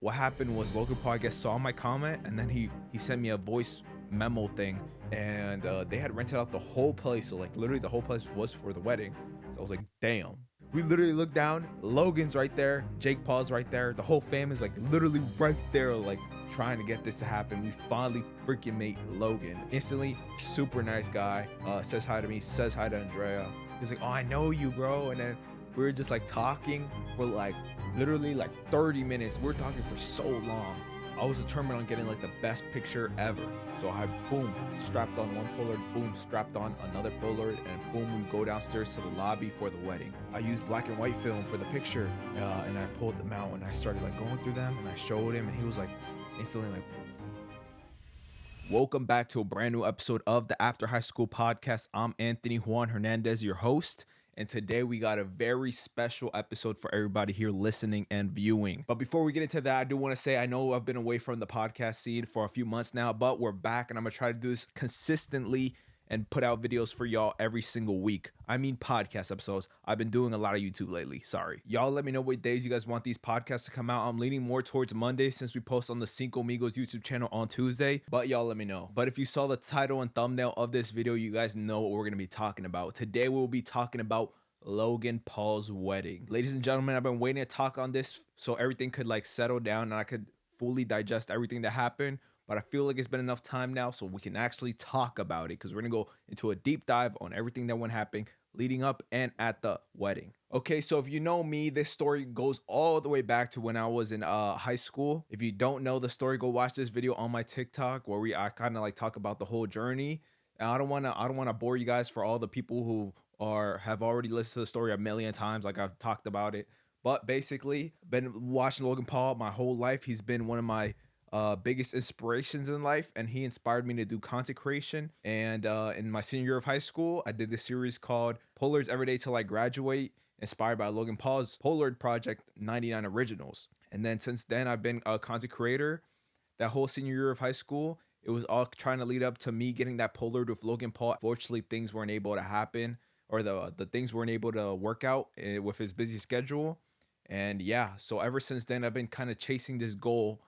What happened was Logan Paul, I guess, saw my comment, and then he sent me a voice memo thing, and they had rented out the whole place. So like literally the whole place was for the wedding. So I was like, damn. We literally looked down. Logan's right there. Jake Paul's right there. The whole fam is like literally right there, like trying to get this to happen. We finally freaking made Logan. Instantly, super nice guy. Says hi to me. Says hi to Andrea. He's like, oh, I know you, bro. And then we were just like talking for like literally like 30 minutes. We're talking for so long. I was determined on getting like the best picture ever. So I boom, strapped on one Polaroid, boom, strapped on another Polaroid, and boom, we go downstairs to the lobby for the wedding. I used black and white film for the picture, and I pulled them out and I started like going through them, and I showed him, and he was like instantly like, welcome back to a brand new episode of the After High School podcast. I'm Anthony Juan Hernandez, your host. And today we got a very special episode for everybody here listening and viewing. But before we get into that, I do want to say I know I've been away from the podcast scene for a few months now, but we're back and I'm going to try to do this consistently and put out videos for y'all every single week. I mean podcast episodes. I've been doing a lot of YouTube lately. Sorry. Y'all let me know what days you guys want these podcasts to come out. I'm leaning more towards Monday since we post on the Cinco Migos YouTube channel on Tuesday. But y'all let me know. But if you saw the title and thumbnail of this video, you guys know what we're going to be talking about. Today we'll be talking about Logan Paul's wedding. Ladies and gentlemen, I've been waiting to talk on this so everything could like settle down and I could fully digest everything that happened. But I feel like it's been enough time now so we can actually talk about it, because we're going to go into a deep dive on everything that went happening leading up and at the wedding. Okay, so if you know me, this story goes all the way back to when I was in high school. If you don't know the story, go watch this video on my TikTok where I kind of like talk about the whole journey. And I don't want to bore you guys for all the people who have already listened to the story a million times, like I've talked about it. But basically, been watching Logan Paul my whole life. He's been one of my biggest inspirations in life, and he inspired me to do content creation. And in my senior year of high school, I did this series called Polaroids Every Day Till I Graduate, inspired by Logan Paul's Polaroid project 99 Originals. And then since then, I've been a content creator. That whole senior year of high school, it was all trying to lead up to me getting that Polaroid with Logan Paul. Fortunately, things weren't able to happen, or the things weren't able to work out with his busy schedule. And yeah, so ever since then, I've been kind of chasing this goal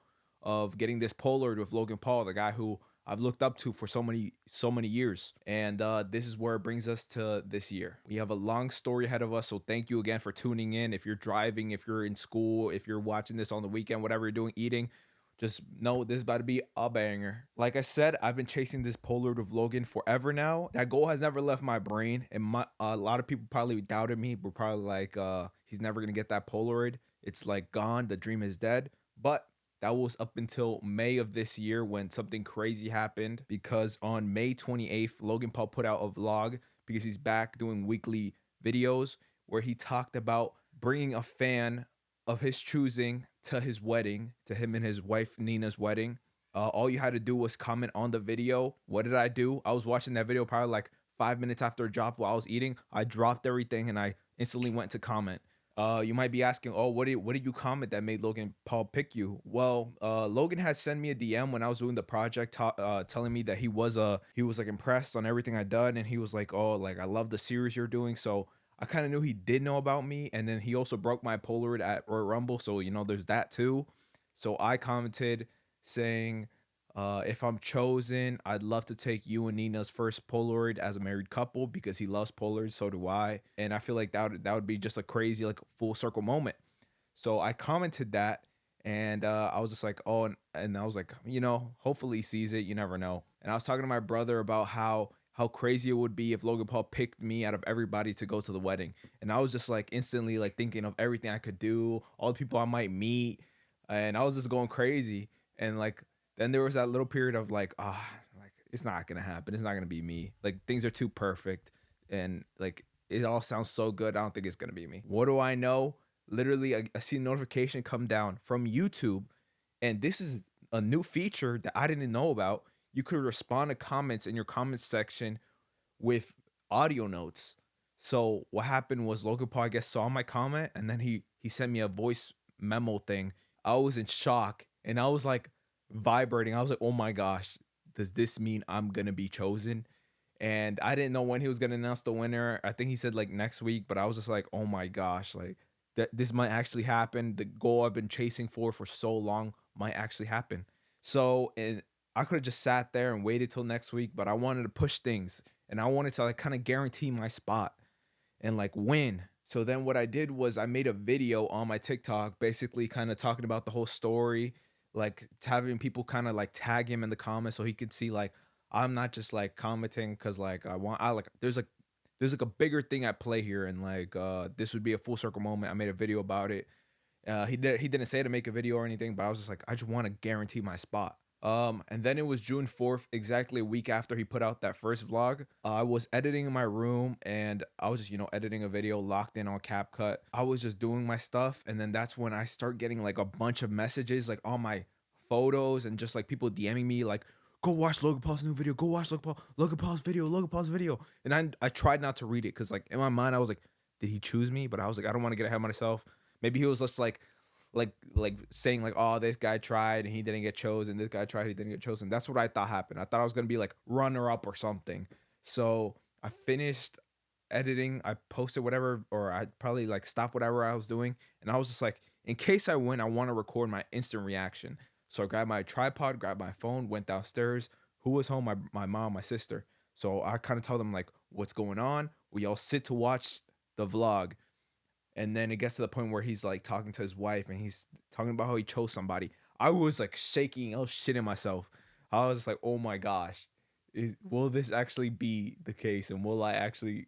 of getting this Polaroid with Logan Paul, the guy who I've looked up to for so many years. And this is where it brings us to this year. We have a long story ahead of us, so thank you again for tuning in. If you're driving, if you're in school, if you're watching this on the weekend, whatever you're doing, eating, just know this is about to be a banger. Like I said, I've been chasing this Polaroid of Logan forever now. That goal has never left my brain, and a lot of people probably doubted me. We're probably like, he's never gonna get that Polaroid. It's like gone. The dream is dead. But that was up until May of this year when something crazy happened, because on May 28th, Logan Paul put out a vlog because he's back doing weekly videos where he talked about bringing a fan of his choosing to his wedding, to him and his wife Nina's wedding. All you had to do was comment on the video. What did I do? I was watching that video probably like 5 minutes after it dropped while I was eating. I dropped everything and I instantly went to comment. You might be asking, oh, what did you comment that made Logan Paul pick you? Well, Logan had sent me a DM when I was doing the project, telling me that he was like impressed on everything I done, and he was like, oh, like I love the series you're doing. So I kind of knew he did know about me, and then he also broke my Polaroid at Royal Rumble, so there's that too. So I commented saying, if I'm chosen, I'd love to take you and Nina's first Polaroid as a married couple, because he loves Polaroids, so do I. And I feel like that would be just a crazy, like, full circle moment. So I commented that, and I was just like, oh, and I was like, hopefully he sees it. You never know. And I was talking to my brother about how crazy it would be if Logan Paul picked me out of everybody to go to the wedding. And I was just like instantly like thinking of everything I could do, all the people I might meet, and I was just going crazy. And like then there was that little period of like, like it's not gonna happen. It's not gonna be me. Like things are too perfect, and like it all sounds so good. I don't think it's gonna be me. What do I know? Literally, I see a notification come down from YouTube, and this is a new feature that I didn't know about. You could respond to comments in your comments section with audio notes. So what happened was Logan Paul, I guess, saw my comment, and then he sent me a voice memo thing. I was in shock, and I was like vibrating. I was like, oh my gosh, does this mean I'm gonna be chosen? And I didn't know when he was gonna announce the winner. I think he said like next week, but I was just like, oh my gosh, like that this might actually happen. The goal I've been chasing for so long might actually happen. So, and I could have just sat there and waited till next week, but I wanted to push things and I wanted to like kind of guarantee my spot and like win. So then what I did was I made a video on my TikTok basically kind of talking about the whole story, like having people kind of like tag him in the comments so he could see like I'm not just like commenting cuz like I like there's like a bigger thing at play here and like this would be a full circle moment. I made a video about it. He didn't say to make a video or anything, but I was just like I just want to guarantee my spot. And then it was June 4th, exactly a week after he put out that first vlog. I was editing in my room and I was just, editing a video locked in on CapCut. I was just doing my stuff. And then that's when I start getting like a bunch of messages, like on my photos and just like people DMing me, like, go watch Logan Paul's new video. Go watch Logan Paul's video, Logan Paul's video. And I tried not to read it because like in my mind, I was like, did he choose me? But I was like, I don't want to get ahead of myself. Maybe he was just like saying like, oh, this guy tried and he didn't get chosen, this guy tried, he didn't get chosen. That's what I thought happened. I thought I was gonna be like runner up or something. So I finished editing, I posted whatever, or I probably like stopped whatever I was doing, and I was just like, in case I win, I want to record my instant reaction. So I grabbed my tripod, grabbed my phone, went downstairs. Who was home? My mom, my sister. So I kind of tell them like what's going on. We all sit to watch the vlog. And then it gets to the point where he's like talking to his wife and he's talking about how he chose somebody. I was like shaking, I was shitting myself. I was just like, oh my gosh, will this actually be the case? And will I actually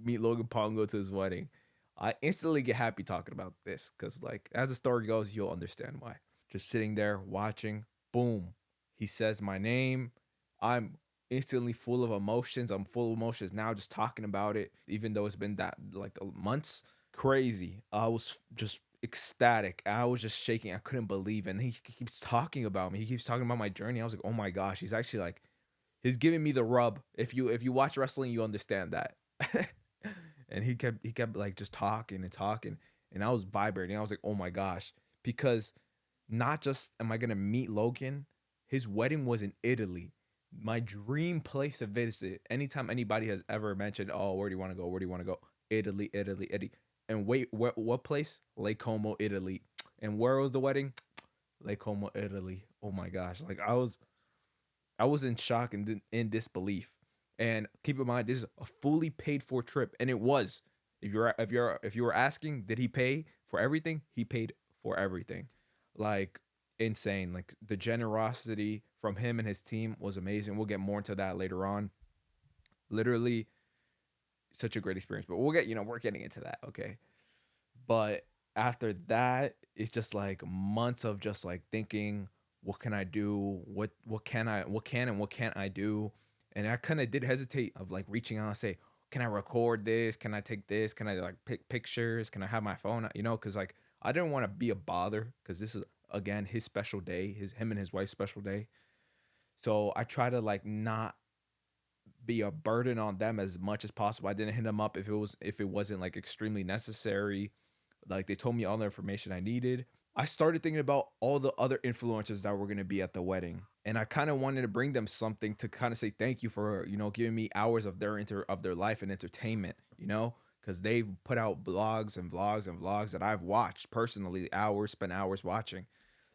meet Logan Paul and go to his wedding? I instantly get happy talking about this because, like, as the story goes, you'll understand why. Just sitting there watching, boom, he says my name. I'm instantly full of emotions. I'm full of emotions now just talking about it, even though it's been that like months. Crazy. I was just ecstatic. I was just shaking. I couldn't believe it. And he keeps talking about me. He keeps talking about my journey. I was like, oh my gosh, he's actually like he's giving me the rub. If you watch wrestling, you understand that. And he kept like just talking and talking. And I was vibrating. I was like, oh my gosh. Because not just am I gonna meet Logan, his wedding was in Italy. My dream place to visit. Anytime anybody has ever mentioned, oh, where do you want to go? Where do you want to go? Italy, Italy, Italy. And wait, what place? Lake Como, Italy. And where was the wedding? Lake Como, Italy. Oh my gosh! Like I was in shock and in disbelief. And keep in mind, this is a fully paid for trip, and it was. If you were asking, did he pay for everything? He paid for everything, like insane. Like the generosity from him and his team was amazing. We'll get more into that later on. Literally, such a great experience. But we're getting into that, okay? But after that, it's just like months of just like thinking, what can I do? What can't I do? And I kind of did hesitate of like reaching out and say, can I record this? Can I take this? Can I like pick pictures? Can I have my phone? Because like I didn't want to be a bother because this is again his special day, him and his wife's special day. So I try to like not be a burden on them as much as possible. I didn't hit them up if it wasn't like extremely necessary. Like they told me all the information I needed. I started thinking about all the other influencers that were going to be at the wedding, and I kind of wanted to bring them something to kind of say thank you for giving me hours of their life and entertainment. Because they've put out blogs and vlogs and vlogs that I've watched personally, spent hours watching.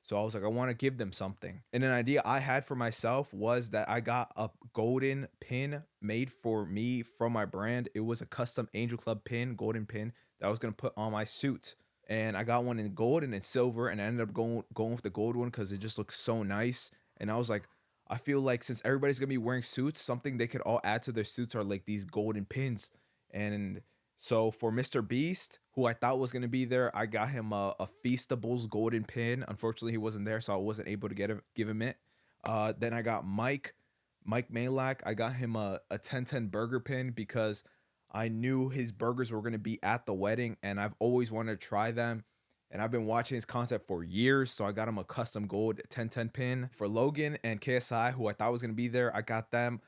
So I was like, I want to give them something. And an idea I had for myself was that I got a golden pin made for me from my brand. It was a custom Angel Club pin, golden pin that I was going to put on my suit. And I got one in gold and in silver, and I ended up going with the gold one because it just looks so nice. And I was like, I feel like since everybody's gonna be wearing suits, something they could all add to their suits are like these golden pins. And so for Mr. Beast, who I thought was gonna be there, I got him a Feastables golden pin. Unfortunately, he wasn't there, so I wasn't able to give him it. Then I got Mike Malak. I got him a 1010 burger pin because I knew his burgers were going to be at the wedding, and I've always wanted to try them. And I've been watching his content for years, so I got him a custom gold 1010 pin. For Logan and KSI, who I thought was going to be there, I got them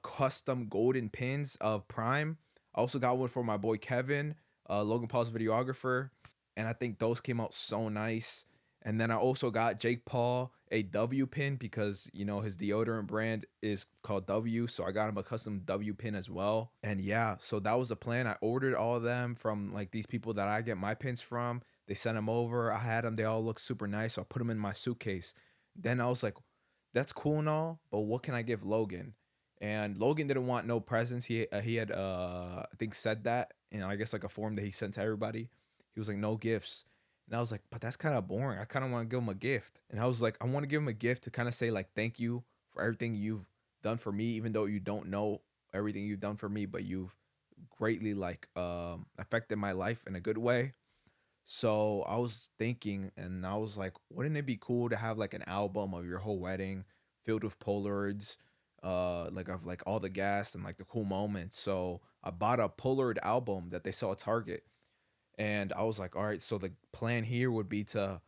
custom golden pins of Prime. I also got one for my boy Kevin, Logan Paul's videographer, and I think those came out so nice. And then I also got Jake Paul a W pin because his deodorant brand is called W, so I got him a custom W pin as well. And yeah, so that was the plan. I ordered all of them from like these people that I get my pins from. They sent them over. I had them. They all look super nice. So I put them in my suitcase. Then I was like, that's cool and all, but what can I give Logan? And Logan didn't want no presents. He had I think said that, I guess like a form that he sent to everybody. He was like no gifts. And I was like, but that's kind of boring. I kind of want to give him a gift. And I was like, I want to give him a gift to kind of say like thank you for everything you've done for me, even though you don't know everything you've done for me, but you've greatly like affected my life in a good way. So I was thinking, and I was like, wouldn't it be cool to have like an album of your whole wedding filled with Polaroids, like of like all the gas and like the cool moments. So I bought a Polaroid album that they sell at Target, and I was like, all right, so the plan here would be to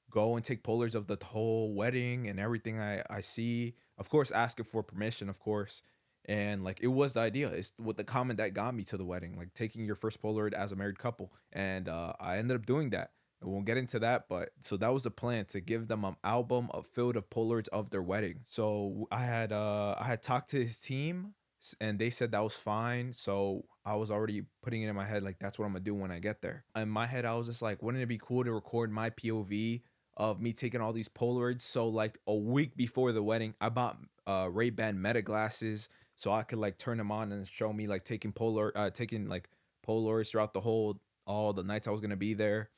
go and take Polaroids of the whole wedding and everything I see. Of course, asking for permission, of course. And like it was the idea. It's what the comment that got me to the wedding, like taking your first Polaroid as a married couple. And I ended up doing that. And we'll get into that, but so that was the plan to give them an album of filled of Polaroids of their wedding. So I had talked to his team, and they said that was fine. So I was already putting it in my head like that's what I'm gonna do when I get there. In my head, I was just like, wouldn't it be cool to record my POV of me taking all these Polaroids? So like a week before the wedding, I bought Ray-Ban Meta glasses so I could like turn them on and show me like taking like Polaroids throughout the whole all the nights I was gonna be there.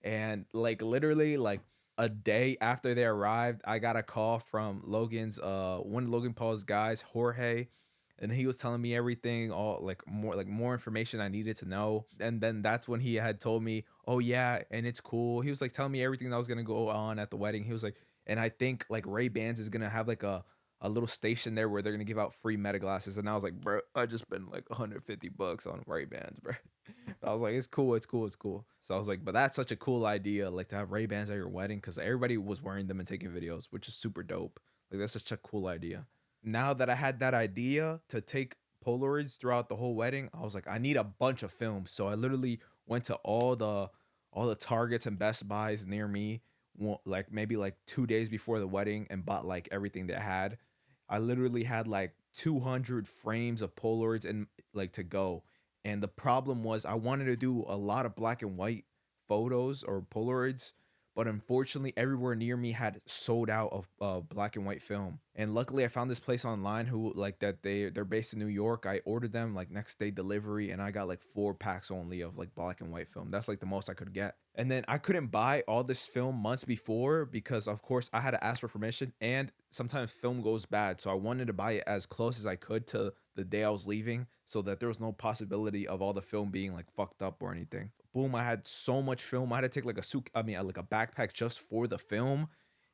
And like literally like a day after they arrived, I got a call from Logan's one of Logan Paul's guys, Jorge, and he was telling me everything, all like more information I needed to know. And then that's when he had told me, "Oh yeah, and it's cool." He was like telling me everything that was going to go on at the wedding. He was like, "And I think like Ray-Bans is going to have like a little station there where they're going to give out free Meta glasses." And I was like, "Bro, I just spent like $150 on Ray-Bans, bro." I was like, "It's cool, it's cool, it's cool." So I was like, "But that's such a cool idea, like to have Ray-Bans at your wedding, because everybody was wearing them and taking videos, which is super dope. Like that's such a cool idea." Now that I had that idea to take Polaroids throughout the whole wedding, I was like, I need a bunch of films. So I literally went to all the Targets and Best Buys near me, like maybe like 2 days before the wedding, and bought like everything they had. I literally had like 200 frames of Polaroids and like to go. And the problem was I wanted to do a lot of black and white photos or Polaroids, but unfortunately everywhere near me had sold out of black and white film. And luckily I found this place online who like that they're based in New York. I ordered them like next day delivery, and I got like 4 packs only of like black and white film. That's like the most I could get. And then I couldn't buy all this film months before because of course I had to ask for permission, and sometimes film goes bad. So I wanted to buy it as close as I could to the day I was leaving so that there was no possibility of all the film being like fucked up or anything. Boom, I had so much film. I had to take like like a backpack just for the film.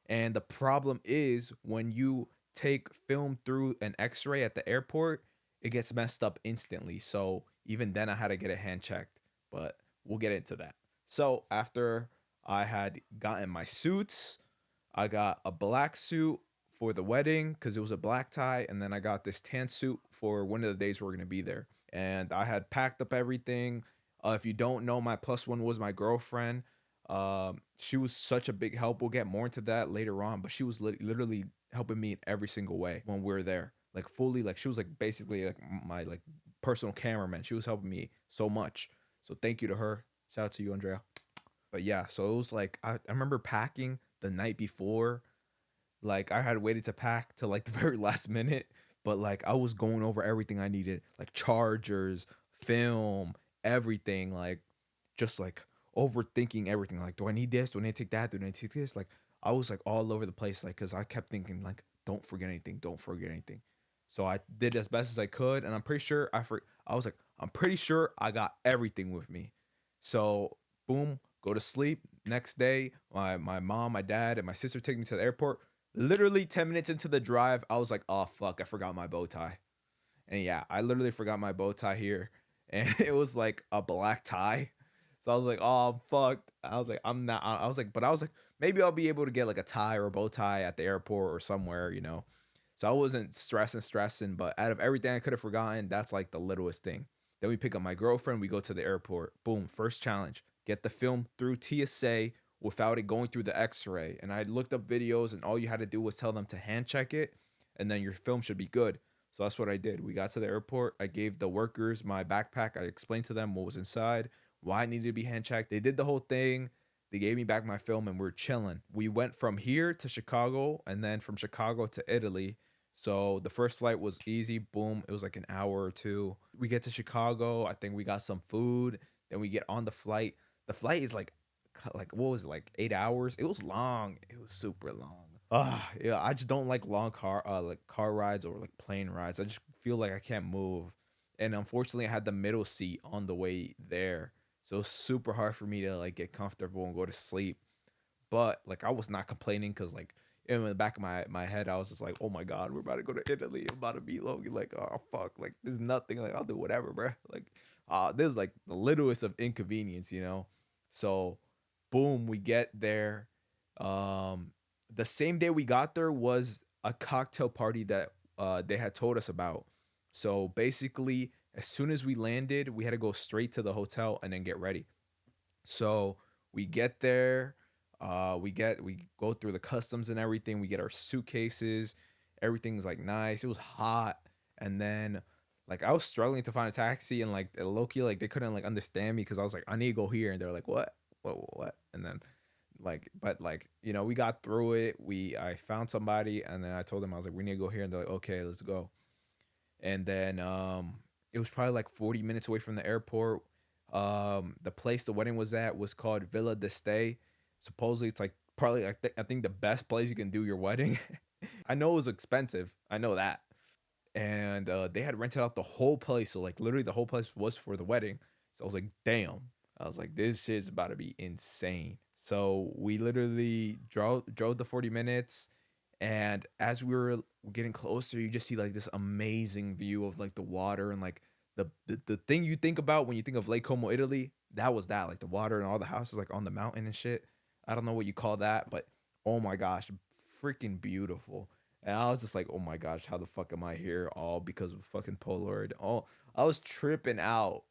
And the problem is when you take film through an x-ray at the airport, it gets messed up instantly. So even then I had to get a hand checked, but we'll get into that. So after I had gotten my suits, I got a black suit for the wedding because it was a black tie, and then I got this tan suit for one of the days we're gonna be there. And I had packed up everything. If you don't know, my plus one was my girlfriend. She was such a big help. We'll get more into that later on, but she was literally helping me in every single way when we were there. Like fully, like she was like basically like my like personal cameraman. She was helping me so much. So thank you to her. Shout out to you, Andrea. But yeah, so it was like I remember packing the night before. Like I had waited to pack to like the very last minute, but like I was going over everything I needed, like chargers, film, everything, like just like overthinking everything. Like, do I need this? Do I need to take that? Do I need to take this? Like I was like all over the place, like because I kept thinking like, don't forget anything, don't forget anything. So I did as best as I could, and I'm pretty sure I was like, I'm pretty sure I got everything with me. So boom, go to sleep. Next day, my mom, my dad, and my sister take me to the airport. Literally 10 minutes into the drive, I was like, oh fuck, I forgot my bow tie. And yeah, I literally forgot my bow tie here. And it was like a black tie. So I was like, oh, I'm fucked. I was like, I'm not. I was like, maybe I'll be able to get like a tie or a bow tie at the airport or somewhere. So I wasn't stressing. But out of everything I could have forgotten, that's like the littlest thing. Then we pick up my girlfriend. We go to the airport. Boom, first challenge. Get the film through TSA without it going through the X-ray. And I looked up videos, and all you had to do was tell them to hand check it, and then your film should be good. So that's what I did. We got to the airport. I gave the workers my backpack. I explained to them what was inside, why it needed to be hand checked. They did the whole thing. They gave me back my film, and we're chilling. We went from here to Chicago, and then from Chicago to Italy. So the first flight was easy. Boom. It was like an hour or two. We get to Chicago. I think we got some food. Then we get on the flight. The flight is like what was it, like 8 hours? It was long. It was super long. Yeah, I just don't like long car rides or like plane rides. I just feel like I can't move. And unfortunately I had the middle seat on the way there. So it's super hard for me to like get comfortable and go to sleep. But like I was not complaining because like in the back of my head I was just like, oh my god, we're about to go to Italy. I'm about to meet Logan. Like, oh fuck, like there's nothing. Like I'll do whatever, bro. Like, this is like the littlest of inconvenience, you know. So, boom, we get there. Um, the same day we got there was a cocktail party that they had told us about. So basically, as soon as we landed, we had to go straight to the hotel and then get ready. So we get there, we go through the customs and everything. We get our suitcases. Everything's like nice. It was hot, and then like I was struggling to find a taxi, and like low key like they couldn't like understand me because I was like I need to go here, and they're like what, and then like but like we got through it. I found somebody, and then I told them I was like we need to go here, and they're like okay, let's go. And then it was probably like 40 minutes away from the airport. The place the wedding was at was called Villa de Stay. Supposedly it's like probably I think the best place you can do your wedding. I know it was expensive, I know that. And they had rented out the whole place, so like literally the whole place was for the wedding. So I was like damn, I was like this shit's about to be insane. So we literally drove the 40 minutes, and as we were getting closer, you just see like this amazing view of like the water, and like the thing you think about when you think of Lake Como, Italy, that was that, like the water and all the houses like on the mountain and shit. I don't know what you call that, but oh my gosh, freaking beautiful. And I was just like, oh my gosh, how the fuck am I here? All because of fucking Polaroid. Oh, I was tripping out,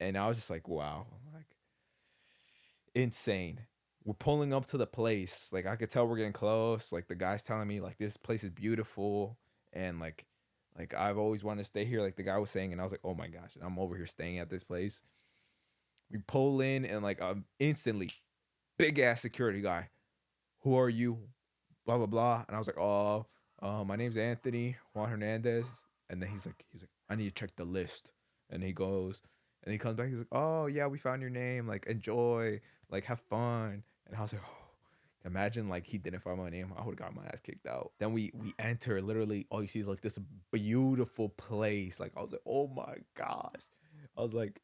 and I was just like, wow, like insane. We're pulling up to the place. Like I could tell we're getting close. Like the guy's telling me like this place is beautiful, and like I've always wanted to stay here. Like the guy was saying, and I was like, oh my gosh, and I'm over here staying at this place. We pull in, and like instantly, big ass security guy. Who are you? Blah blah blah. And I was like, oh, my name's Anthony Juan Hernandez. And then he's like, I need to check the list. And he goes, and he comes back. He's like, oh yeah, we found your name. Like enjoy, like have fun. And I was like, oh, imagine like he didn't find my name, I would have got my ass kicked out. Then we enter. Literally, all you see is like this beautiful place. Like I was like, oh my gosh. I was like,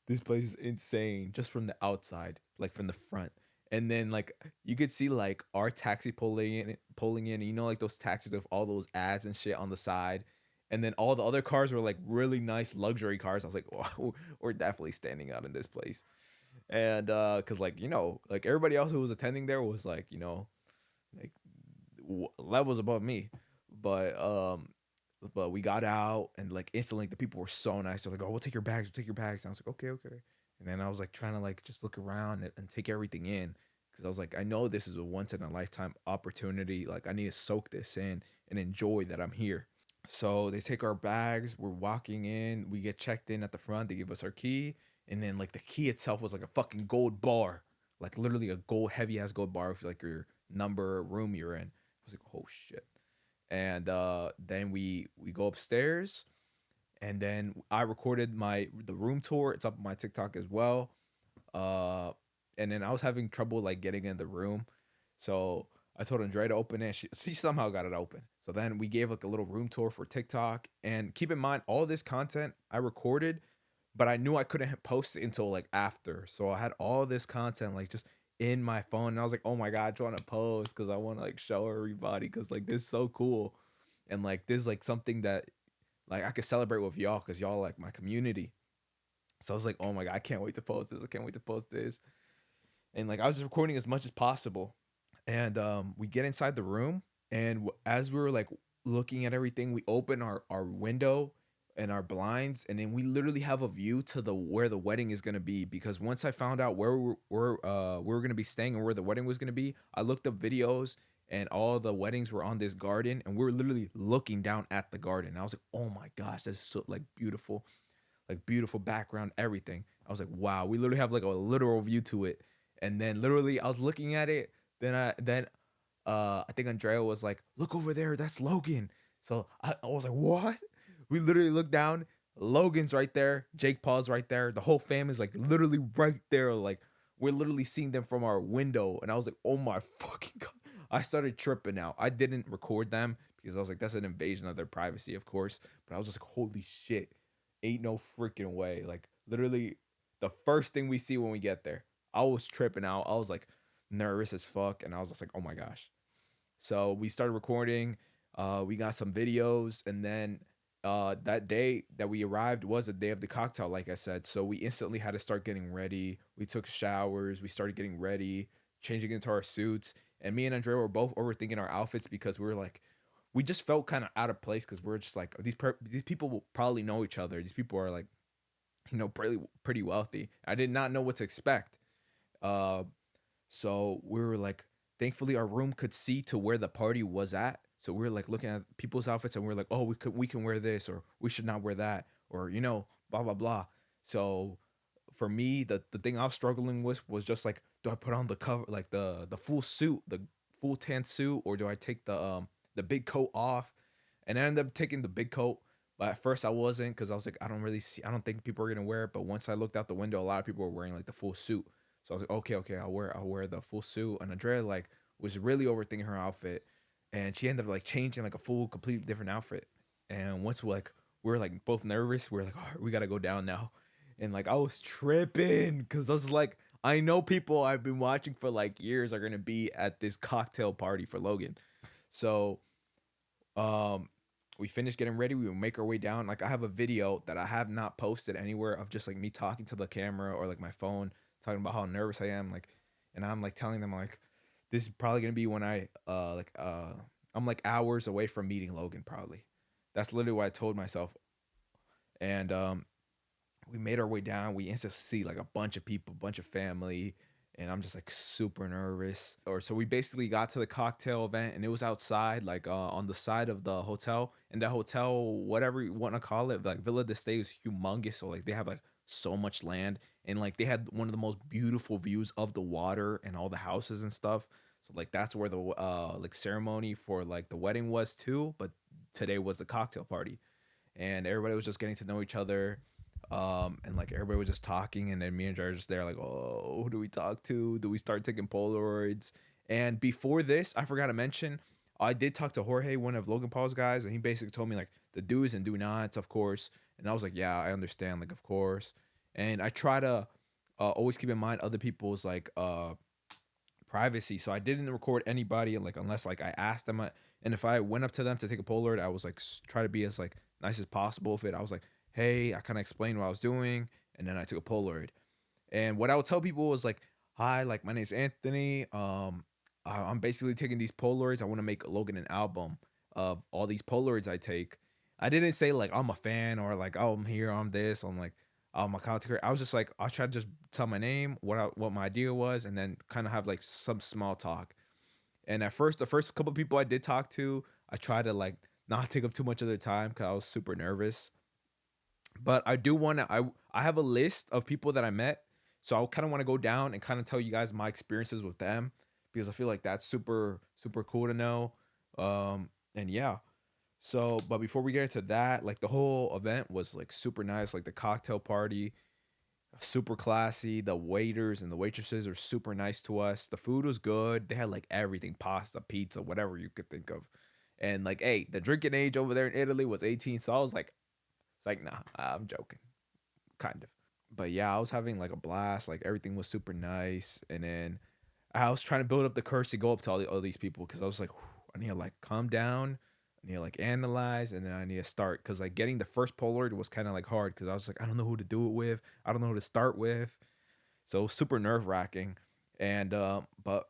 this place is insane just from the outside, like from the front. And then like you could see like our taxi pulling in. You know, like those taxis with all those ads and shit on the side. And then all the other cars were like really nice luxury cars. I was like, wow, we're definitely standing out in this place. And cause like like everybody else who was attending there was like like levels above me. But um but we got out, and like instantly the people were so nice. They're like, oh, we'll take your bags, we'll take your bags. And I was like, okay, okay. And then I was like trying to like just look around and take everything in, because I was like, I know this is a once in a lifetime opportunity. Like I need to soak this in and enjoy that I'm here. So they take our bags. We're walking in. We get checked in at the front. They give us our key, and then like the key itself was like a fucking gold bar, like literally a gold heavy ass gold bar with like your number, room you're in. I was like, oh shit. And then we go upstairs, and then I recorded the room tour. It's up on my TikTok as well. Uh, and then I was having trouble like getting in the room, so I told Andrea to open it. She somehow got it open. So then we gave like a little room tour for TikTok. And keep in mind, all this content I recorded, but I knew I couldn't post it until like after. So I had all this content like just in my phone, and I was like, oh my god, I just want to post because I want to like show everybody, because like this is so cool, and like this is like something that like I could celebrate with y'all, because y'all like my community. So I was like, oh my god, I can't wait to post this. I can't wait to post this. And like I was recording as much as possible. And we get inside the room, and as we were like looking at everything, we open our window. and our blinds, and then we literally have a view to the where the wedding is gonna be. Because once I found out where we were gonna be staying and where the wedding was gonna be, I looked up videos, and all the weddings were on this garden, and we were literally looking down at the garden. I was like, oh my gosh, that's so like beautiful, like beautiful background, everything. I was like, wow, we literally have like a literal view to it. And then literally I was looking at it. Then I think Andrea was like, look over there, that's Logan. So I was like, what? We literally looked down. Logan's right there. Jake Paul's right there. The whole family's like literally right there. Like we're literally seeing them from our window. And I was like, oh my fucking God. I started tripping out. I didn't record them because I was like, that's an invasion of their privacy, of course. But I was just like, holy shit. Ain't no freaking way. Like literally the first thing we see when we get there. I was tripping out. I was like nervous as fuck. And I was just like, oh my gosh. So we started recording. We got some videos, and then that day that we arrived was the day of the cocktail, like I said. So we instantly had to start getting ready. We took showers. We started getting ready, changing into our suits. And me and Andrea were both overthinking our outfits because we were like, we just felt kind of out of place because we are just like these people will probably know each other. These people are like, pretty wealthy. I did not know what to expect. Uh, so we were like, thankfully our room could see to where the party was at. So we were like looking at people's outfits, and we are like, oh, we can wear this, or we should not wear that, or blah blah blah. So for me, the thing I was struggling with was just like, do I put on the cover, like the full suit, the full tan suit, or do I take the big coat off? And I ended up taking the big coat. But at first I wasn't, because I was like, I don't think people are gonna wear it. But once I looked out the window, a lot of people were wearing like the full suit. So I was like, okay, okay, I'll wear the full suit. And Andrea like was really overthinking her outfit, and she ended up like changing like a full, completely different outfit. And once we were like both nervous, we were like, all right, we gotta go down now. And like I was tripping because I was like, I know people I've been watching for like years are gonna be at this cocktail party for Logan. So um we finished getting ready. We would make our way down. Like I have a video that I have not posted anywhere of just like me talking to the camera or like my phone, talking about how nervous I am. Like, and I'm like telling them like, this is probably gonna be when I'm like hours away from meeting Logan probably. That's literally what I told myself. And we made our way down. We instantly see like a bunch of people, bunch of family, and I'm just like super nervous. Or so we basically got to the cocktail event, and it was outside, like on the side of the hotel. And the hotel, whatever you want to call it, like Villa de Stay is humongous. So like they have like so much land, and like they had one of the most beautiful views of the water and all the houses and stuff. So like that's where the like ceremony for like the wedding was too. But today was the cocktail party, and everybody was just getting to know each other. And like everybody was just talking, and then me and Jared were just there, like, oh, who do we talk to? Do we start taking Polaroids? And before this, I forgot to mention, I did talk to Jorge, one of Logan Paul's guys, and he basically told me like the do's and do nots, of course. And I was like, yeah, I understand, like, of course. And I try to always keep in mind other people's like privacy. So I didn't record anybody like unless like I asked them. And if I went up to them to take a Polaroid, I was like try to be as like nice as possible with it. I was like, hey, I kind of explained what I was doing, and then I took a Polaroid. And what I would tell people was like, hi, like my name's Anthony. I'm basically taking these Polaroids. I want to make Logan an album of all these Polaroids I take. I didn't say like I'm a fan or like, oh, I'm here, I'm this, I'm like, I'm a content creator. I was just like, I tried to just tell my name, what my idea was, and then kind of have like some small talk. And at first, the first couple of people I did talk to, I tried to like not take up too much of their time because I was super nervous. But I do want to. I have a list of people that I met, so I kind of want to go down and kind of tell you guys my experiences with them because I feel like that's super cool to know. And yeah. So, but before we get into that, like the whole event was like super nice. Like the cocktail party, super classy. The waiters and the waitresses are super nice to us. The food was good. They had like everything, pasta, pizza, whatever you could think of. And like, hey, the drinking age over there in Italy was 18. So I was like, it's like, nah, I'm joking, kind of. But yeah, I was having like a blast. Like everything was super nice. And then I was trying to build up the courage to go up to all these people because I was like, I need to like calm down. I need to like analyze, and then I need to start because like getting the first Polaroid was kind of like hard because I was like, I don't know who to do it with. I don't know who to start with. So super nerve wracking. And but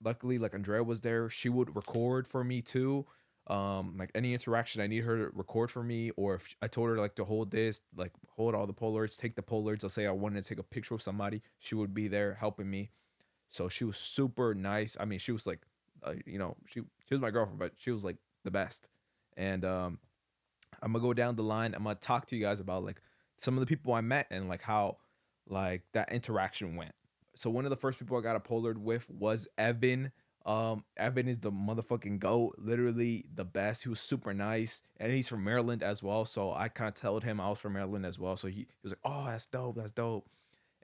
luckily, like Andrea was there. She would record for me too. like any interaction I need her to record for me, or if I told her like to hold this, like hold all the Polaroids, take the Polaroids. Let's say I wanted to take a picture with somebody, she would be there helping me. So she was super nice. I mean, she was like, she was my girlfriend, but she was like the best. And I'm gonna go down the line. I'm gonna talk to you guys about like some of the people I met and like how like that interaction went. So one of the first people I got a Polaroid with was Evan. Evan is the motherfucking goat, literally the best. He was super nice, and he's from Maryland as well. So I kind of told him I was from Maryland as well. So he was like, "Oh, that's dope, that's dope."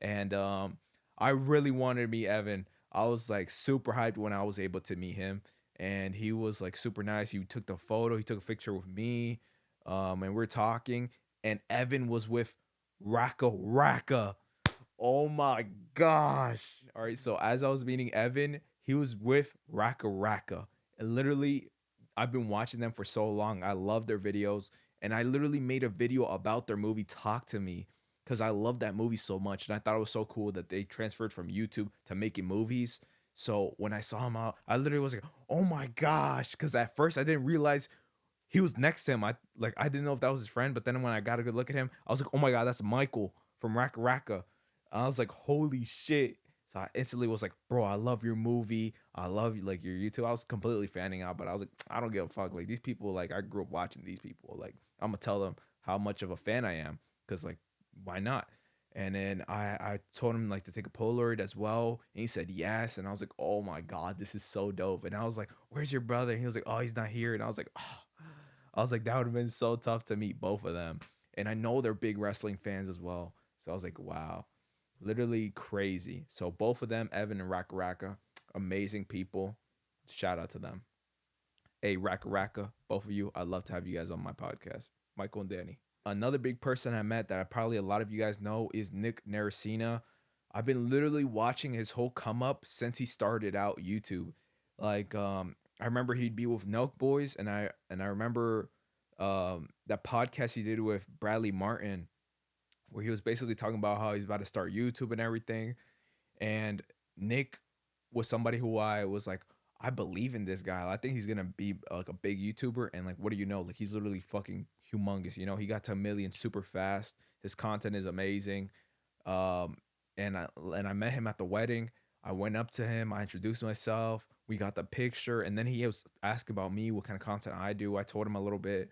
And I really wanted to meet Evan. I was like super hyped when I was able to meet him, and he was like super nice. He took the photo, he took a picture with me, and we're talking. And Evan was with Raka. Oh my gosh! All right, so as I was meeting Evan, he was with Raka, and literally, I've been watching them for so long. I love their videos, and I literally made a video about their movie "Talk to Me" because I love that movie so much, and I thought it was so cool that they transferred from YouTube to making movies. So when I saw him out, I literally was like, "Oh my gosh!" Because at first I didn't realize he was next to him. I didn't know if that was his friend, but then when I got a good look at him, I was like, "Oh my god, that's Michael from Raka." I was like, "Holy shit!" So I instantly was like, "Bro, I love your movie. I love you, like your YouTube." I was completely fanning out, but I was like, "I don't give a fuck." Like these people, like I grew up watching these people. Like I'm gonna tell them how much of a fan I am, because like why not? And then I told him like to take a Polaroid as well, and he said yes. And I was like, "Oh my god, this is so dope." And I was like, "Where's your brother?" And he was like, "Oh, he's not here." And I was like, "Oh." I was like, that would have been so tough to meet both of them. And I know they're big wrestling fans as well. So I was like, wow, literally crazy. So both of them, Evan and Raka, amazing people. Shout out to them. Hey, Raka, both of you, I'd love to have you guys on my podcast. Michael and Danny. Another big person I met that probably a lot of you guys know is Nick Naracina. I've been literally watching his whole come up since he started out YouTube. Like I remember he'd be with Nelk Boys, and I remember that podcast he did with Bradley Martin where he was basically talking about how he's about to start YouTube and everything. And Nick was somebody who I was like, I believe in this guy. I think he's gonna be like a big YouTuber. And like, what do you know? Like, he's literally fucking humongous. You know, he got to a million super fast. His content is amazing. Um, and I met him at the wedding. I went up to him. I introduced myself. We got the picture, and then he was asking about me, what kind of content I do. I told him a little bit,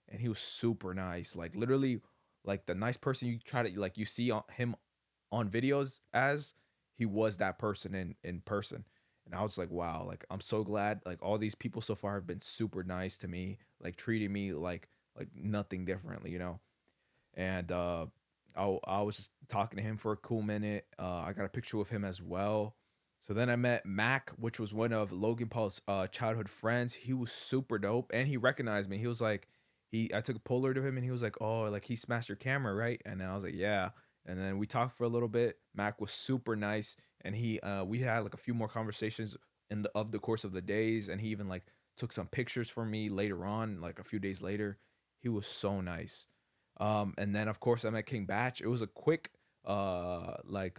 and he was super nice. Like literally, like the nice person you try to like you see him on videos as he was that person in person. And I was like, wow, like I'm so glad like all these people so far have been super nice to me, like treating me like nothing differently, you know. And I was just talking to him for a cool minute. I got a picture with him as well. So then I met Mac, which was one of Logan Paul's childhood friends. He was super dope, and he recognized me. He was like, I took a Polaroid of him, and he was like, "Oh, like he smashed your camera, right?" And then I was like, "Yeah." And then we talked for a little bit. Mac was super nice, and we had like a few more conversations in the course of the days, and he even like took some pictures for me later on, like a few days later. He was so nice. And then of course I met King Batch. It was a quick like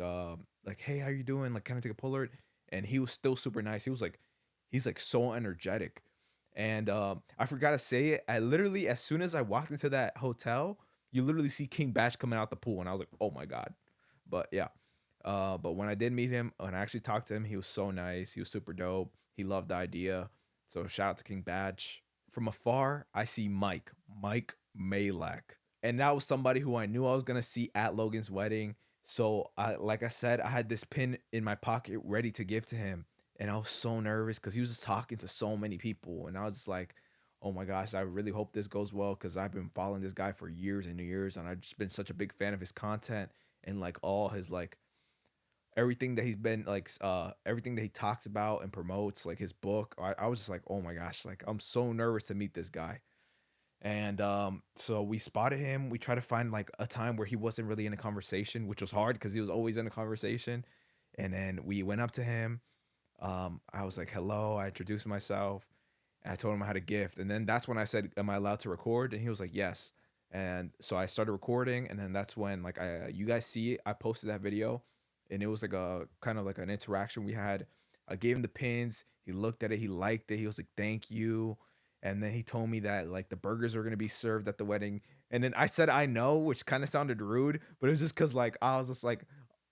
hey, how you doing? Like kind of take a Polaroid, and he was still super nice. He's like so energetic. And I forgot to say it. I literally as soon as I walked into that hotel, you literally see King Batch coming out the pool, and I was like, oh my god. But yeah. But when I did meet him, when I actually talked to him, he was so nice. He was super dope. He loved the idea. So shout out to King Batch. From afar, I see Mike Malak, and that was somebody who I knew I was gonna see at Logan's wedding. So like I said, I had this pin in my pocket ready to give to him, and I was so nervous because he was just talking to so many people, and I was just like, "Oh my gosh, I really hope this goes well," because I've been following this guy for years and years, and I've just been such a big fan of his content and like all his like everything that he's been like everything that he talks about and promotes, like his book. I was just like, "Oh my gosh, like I'm so nervous to meet this guy." And so we spotted him. We tried to find like a time where he wasn't really in a conversation, which was hard because he was always in a conversation. And then we went up to him. I was like, hello. I introduced myself, and I told him I had a gift. And then that's when I said, am I allowed to record? And he was like, yes. And so I started recording. And then that's when like you guys see it. I posted that video, and it was like a kind of like an interaction we had. I gave him the pins. He looked at it. He liked it. He was like, thank you. And then he told me that like the burgers were gonna be served at the wedding. And then I said I know, which kind of sounded rude, but it was just because like I was just like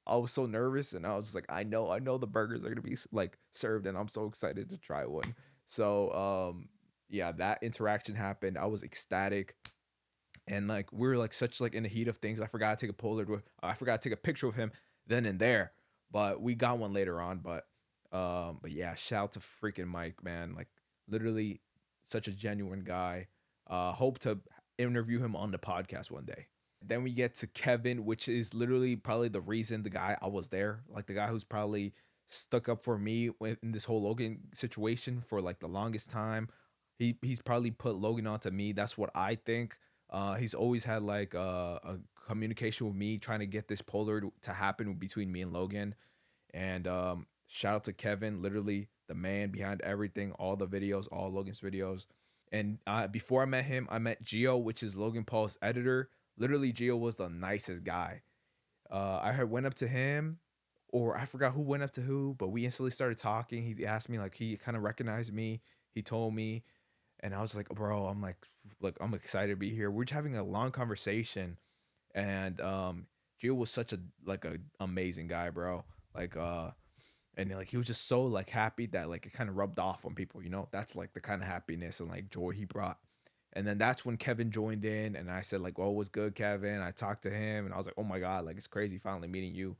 I was so nervous, and I was just like, I know the burgers are gonna be like served, and I'm so excited to try one. So yeah, that interaction happened. I was ecstatic, and like we were like such like in the heat of things. I forgot to take a picture of him then and there, but we got one later on. But yeah, shout out to freaking Mike, man. Like literally such a genuine guy. Hope to interview him on the podcast one day. Then we get to Kevin, which is literally probably the reason the guy I was there, like the guy who's probably stuck up for me in this whole Logan situation for like the longest time. He's probably put Logan onto me. That's what I think. He's always had like a communication with me, trying to get this Polaroid to happen between me and Logan. And shout out to Kevin, literally the man behind everything, all the videos, all Logan's videos. And before I met him, I met Gio, which is Logan Paul's editor. Literally, Gio was the nicest guy. I had went up to him, or I forgot who went up to who, but we instantly started talking. He asked me, like, he kind of recognized me. He told me, and I was like, bro, like I'm excited to be here. We're just having a long conversation, and Gio was such a amazing guy, bro. Like and like he was just so like happy that like it kind of rubbed off on people, you know. That's like the kind of happiness and like joy he brought. And then that's when Kevin joined in, and I said like, "Oh, what's good, Kevin?" I talked to him, and I was like, "Oh my god, like it's crazy finally meeting you."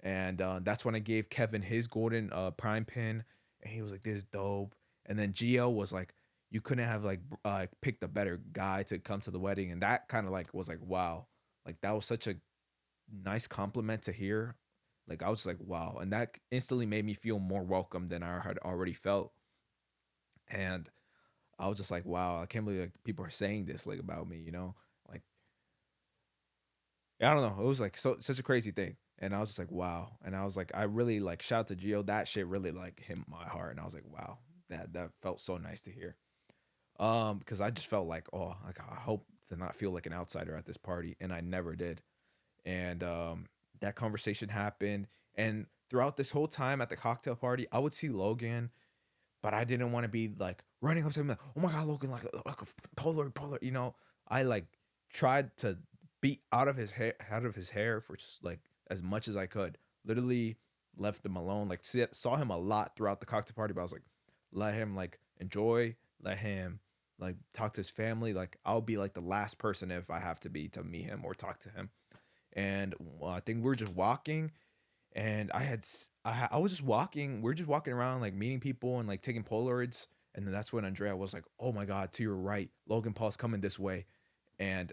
And that's when I gave Kevin his golden prime pin, and he was like, "This is dope." And then Gio was like, "You couldn't have like picked a better guy to come to the wedding," and that kind of like was like, "Wow." Like that was such a nice compliment to hear. Like I was just like, wow. And that instantly made me feel more welcome than I had already felt. And I was just like, wow, I can't believe like people are saying this like about me, you know? Like I don't know. It was like such a crazy thing. And I was just like, wow. And I was like, I really like shout out to Gio. That shit really like hit my heart. And I was like, wow, that felt so nice to hear. Because I just felt like, oh, like I hope to not feel like an outsider at this party. And I never did. And that conversation happened. And throughout this whole time at the cocktail party, I would see Logan, but I didn't want to be like running up to him like, oh my god, Logan, like a Polaroid, you know. I like tried to be out of his hair for just like as much as I could. Literally left him alone. Like saw him a lot throughout the cocktail party, but I was like, let him like enjoy, let him like talk to his family. Like I'll be like the last person if I have to be to meet him or talk to him. And I think we were just walking, and I was just walking. We're just walking around, like meeting people and like taking Polaroids. And then that's when Andrea was like, "Oh my God, to your right, Logan Paul's coming this way," and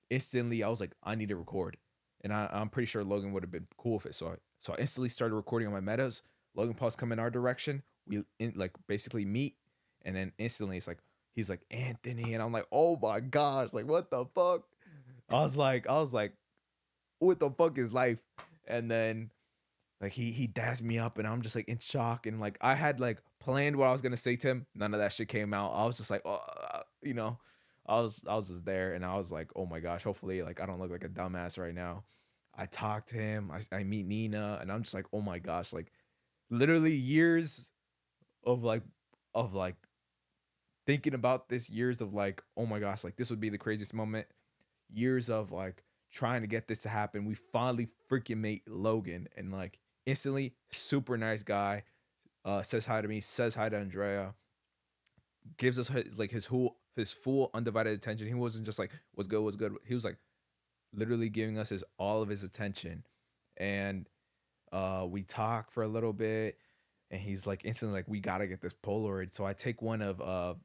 instantly I was like, "I need to record," and I'm pretty sure Logan would have been cool with it. So I instantly started recording on my metas. Logan Paul's coming our direction. Like basically meet, and then instantly it's like he's like Anthony, and I'm like, "Oh my gosh, like what the fuck." I was like, what the fuck is life? And then like he dazzed me up, and I'm just like in shock, and like I had like planned what I was gonna say to him. None of that shit came out. I was just like, oh, you know, I was just there, and I was like, oh my gosh, hopefully like I don't look like a dumbass right now. I talked to him. I meet Nina, and I'm just like, oh my gosh, like literally years of like thinking about this, years of like, oh my gosh, like this would be the craziest moment. Years of like trying to get this to happen. We finally freaking made Logan, and like instantly super nice guy. Says hi to me, says hi to Andrea, gives us like his full undivided attention. He wasn't just like what's good, what's good. He was like literally giving us his all of his attention. And we talk for a little bit, and he's like instantly like we gotta get this Polaroid. So I take one of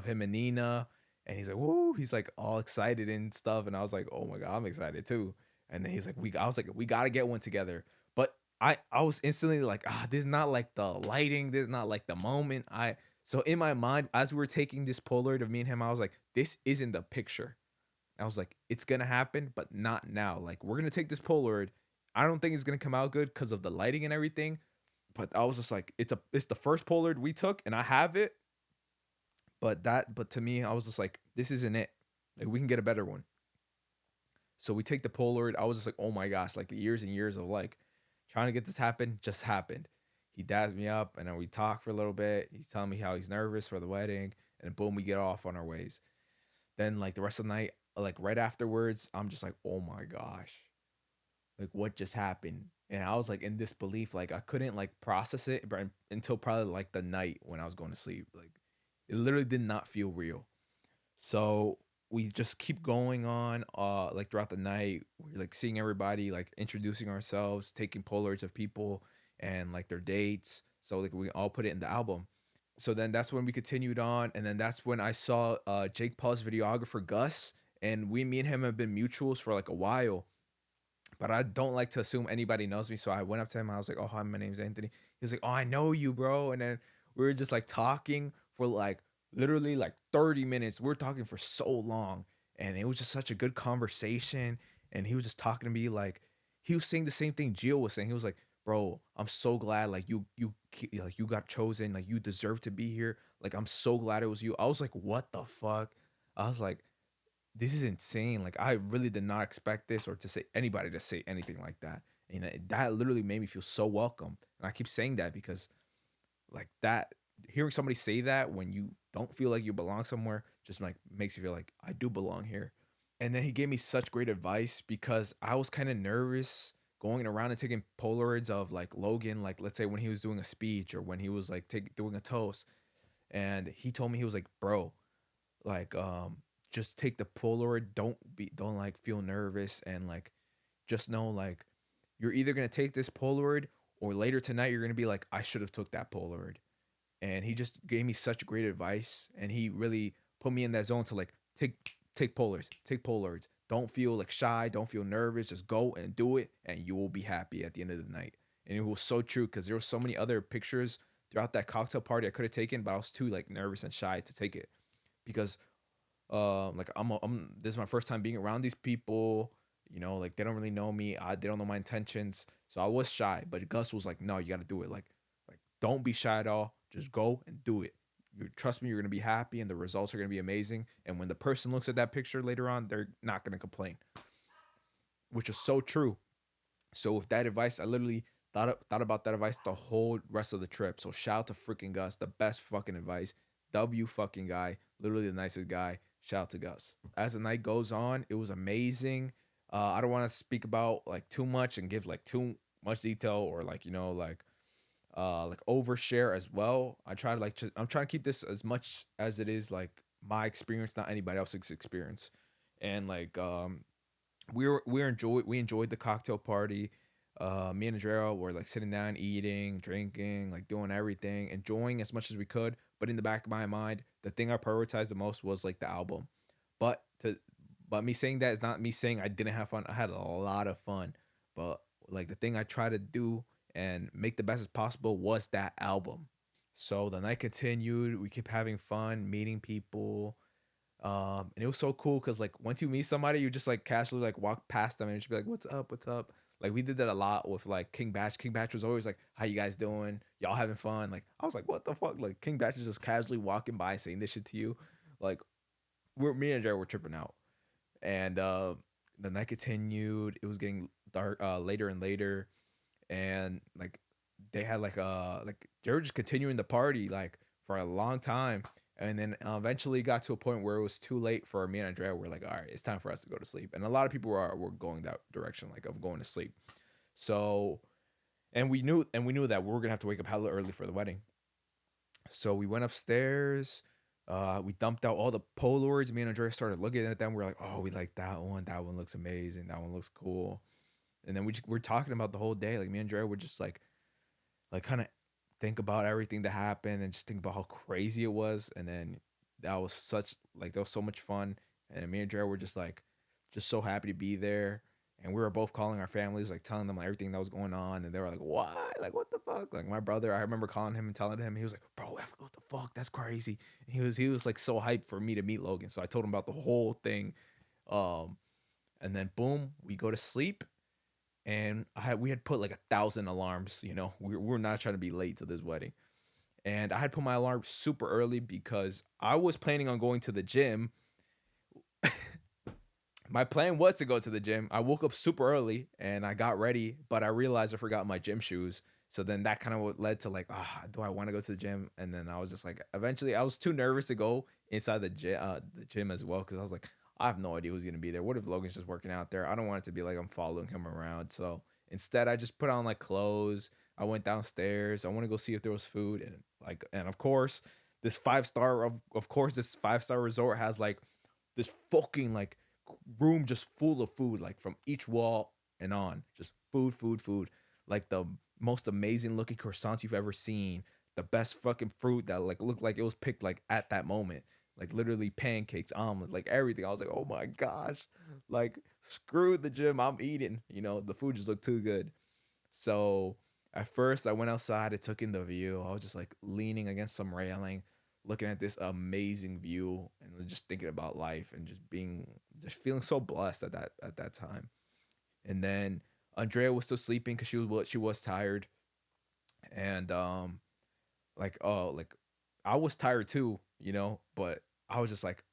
him and Nina, and he's like, woo, he's like all excited and stuff. And I was like, oh my god, I'm excited too. And then he's like, I was like, we gotta get one together. But I was instantly like, this is not like the lighting, this is not like the moment. So in my mind, as we were taking this Polaroid of me and him, I was like, this isn't the picture. I was like, it's gonna happen, but not now. Like, we're gonna take this Polaroid. I don't think it's gonna come out good because of the lighting and everything. But I was just like, it's the first Polaroid we took, and I have it. But to me, I was just like, this isn't it. Like, we can get a better one. So we take the Polaroid. I was just like, oh my gosh, like the years and years of like trying to get this happen just happened. He dazzed me up, and then we talked for a little bit. He's telling me how he's nervous for the wedding, and boom, we get off on our ways. Then like the rest of the night, like right afterwards, I'm just like, oh my gosh, like what just happened? And I was like in disbelief, like I couldn't like process it until probably like the night when I was going to sleep. Like it literally did not feel real. So we just keep going on like throughout the night. We're like seeing everybody, like introducing ourselves, taking Polaroids of people and like their dates. So like we all put it in the album. So then that's when we continued on, and then that's when I saw Jake Paul's videographer Gus, and me and him have been mutuals for like a while, but I don't like to assume anybody knows me. So I went up to him. I was like, "Oh, hi, my name's Anthony." He was like, "Oh, I know you, bro." And then we were just like talking for like literally like 30 minutes. We were talking for so long, and it was just such a good conversation. And he was just talking to me like he was saying the same thing Gio was saying. He was like, "Bro, I'm so glad like like you got chosen. Like you deserve to be here. Like I'm so glad it was you." I was like, "What the fuck?" I was like, this is insane. Like I really did not expect this or to say anybody to say anything like that. And that literally made me feel so welcome. And I keep saying that because like that hearing somebody say that when you don't feel like you belong somewhere just like makes you feel like I do belong here. And then he gave me such great advice because I was kind of nervous going around and taking Polaroids of like Logan, like let's say when he was doing a speech or when he was like doing a toast. And he told me, he was like, bro, like just take the Polaroid, don't like feel nervous, and like just know like you're either gonna take this Polaroid or later tonight you're gonna be like, I should have took that Polaroid. And he just gave me such great advice, and he really put me in that zone to like take Polaroids, don't feel like shy, don't feel nervous, just go and do it and you will be happy at the end of the night. And it was so true because there were so many other pictures throughout that cocktail party I could have taken, but I was too like nervous and shy to take it because like I'm this is my first time being around these people, like they don't really know me, they don't know my intentions, so I was shy. But Gus was like, no, you got to do it, like don't be shy at all, just go and do it. You trust me, you're gonna be happy and the results are gonna be amazing, and when the person looks at that picture later on, they're not gonna complain, which is so true. So with that advice, I literally thought about that advice the whole rest of the trip. So shout out to freaking Gus, the best fucking advice. W fucking guy, literally the nicest guy. Shout out to Gus. As the night goes on, it was amazing. I don't want to speak about like too much and give like too much detail or like like overshare as well. I try to like I'm trying to keep this as much as it is like my experience, not anybody else's experience. And like we enjoyed the cocktail party. Me and Andrea were like sitting down, eating, drinking, like doing everything, enjoying as much as we could. But in the back of my mind, the thing I prioritized the most was like the album. But to but me saying that is not me saying I didn't have fun. I had a lot of fun. But like the thing I try to do and make the best as possible was that album. So the night continued. We kept having fun, meeting people, and it was so cool because like once you meet somebody, you just like casually like walk past them and just be like, "What's up? What's up?" Like we did that a lot with like King Batch. King Batch was always like, "How you guys doing? Y'all having fun?" Like I was like, "What the fuck?" Like King Batch is just casually walking by saying this shit to you. Like me and Jared were tripping out, and the night continued. It was getting dark, later and later, and like they had like they were just continuing the party like for a long time, and then eventually got to a point where it was too late for me and Andrea. We're like, all right, it's time for us to go to sleep, and a lot of people were going that direction, like of going to sleep. So and we knew that we were gonna have to wake up hella early for the wedding. So we went upstairs. We dumped out all the Polaroids. Me and Andrea started looking at them. We're like, oh, we like that one. That one looks amazing. That one looks cool. And then we're talking about the whole day. Like me and Andrea were just like kind of think about everything that happened and just think about how crazy it was. And then that was so much fun. And me and Jared were just so happy to be there. And we were both calling our families, like telling them like everything that was going on. And they were like, what? Like, what the fuck? Like my brother, I remember calling him and telling him, he was like, bro, what the fuck? That's crazy. And he was like so hyped for me to meet Logan. So I told him about the whole thing. Um, and then boom, we go to sleep, and we had put like 1,000 alarms. We're not trying to be late to this wedding, and I had put my alarm super early because I was planning on going to the gym. My plan was to go to the gym. I woke up super early and I got ready, but I realized I forgot my gym shoes. So then that kind of led to like, do I want to go to the gym? And then I was just like, eventually, I was too nervous to go inside the gym as well, because I was like, I have no idea who's gonna be there. What if Logan's just working out there? I don't want it to be like I'm following him around. So instead, I just put on like clothes. I went downstairs. I want to go see if there was food, and like, and of course, this 5 star of course this 5 star resort has like this fucking like room just full of food, like from each wall and on, just food, food, food, like the most amazing looking croissants you've ever seen, the best fucking fruit that like looked like it was picked like at that moment, like literally pancakes, omelet, like everything. I was like, oh my gosh, like screw the gym, I'm eating. The food just looked too good. So at first, I went outside. I took in the view. I was just like leaning against some railing, looking at this amazing view, and just thinking about life and just feeling so blessed at that time. And then Andrea was still sleeping because she was tired, and like I was tired too, but I was just like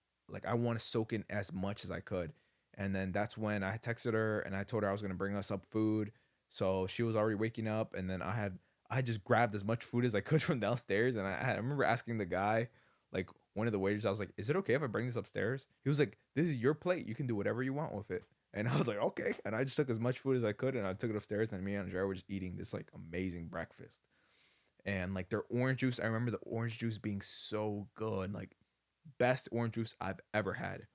I want to soak in as much as I could. And then that's when I texted her and I told her I was gonna bring us up food. So she was already waking up, and then I just grabbed as much food as I could from downstairs, and I remember asking the guy, like one of the waiters, I was like, "Is it okay if I bring this upstairs?" He was like, "This is your plate. You can do whatever you want with it." And I was like, "Okay." And I just took as much food as I could, and I took it upstairs. And me and Andrea were just eating this like amazing breakfast, and like their orange juice. I remember the orange juice being so good, like best orange juice I've ever had.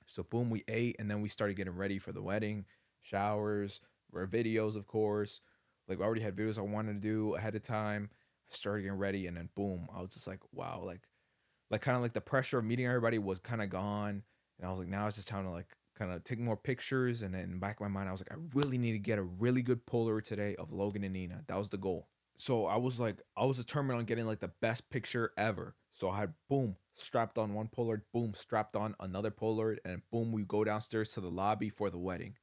So boom, we ate, and then we started getting ready for the wedding, showers, our videos, of course. Like I already had videos I wanted to do ahead of time. I started getting ready, and then boom, I was just like, wow, like kind of like the pressure of meeting everybody was kind of gone, and I was like, now it's just time to like kind of take more pictures. And then in the back of my mind, I was like, I really need to get a really good Polaroid today of Logan and Nina. That was the goal. So I was determined on getting like the best picture ever. So I had boom strapped on one Polaroid, boom strapped on another Polaroid, and boom we go downstairs to the lobby for the wedding.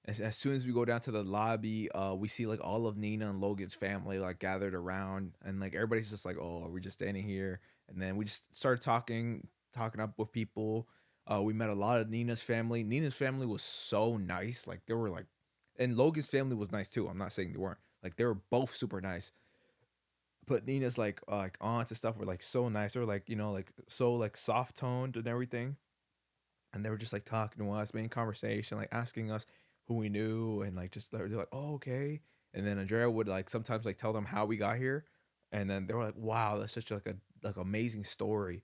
As soon as we go down to the lobby, we see like all of Nina and Logan's family like gathered around, and like everybody's just like, "Oh, are we just standing here?" And then we just started talking up with people. We met a lot of Nina's family. Nina's family was so nice. Like they were like, and Logan's family was nice too. I'm not saying they weren't. Like they were both super nice. But Nina's like aunts and stuff were like so nice. They were like like so like soft toned and everything, and they were just like talking to us, making conversation, like asking us who we knew, and like just they're like, "Oh, okay." And then Andrea would like sometimes like tell them how we got here, and then they were like, "Wow, that's such like a like amazing story."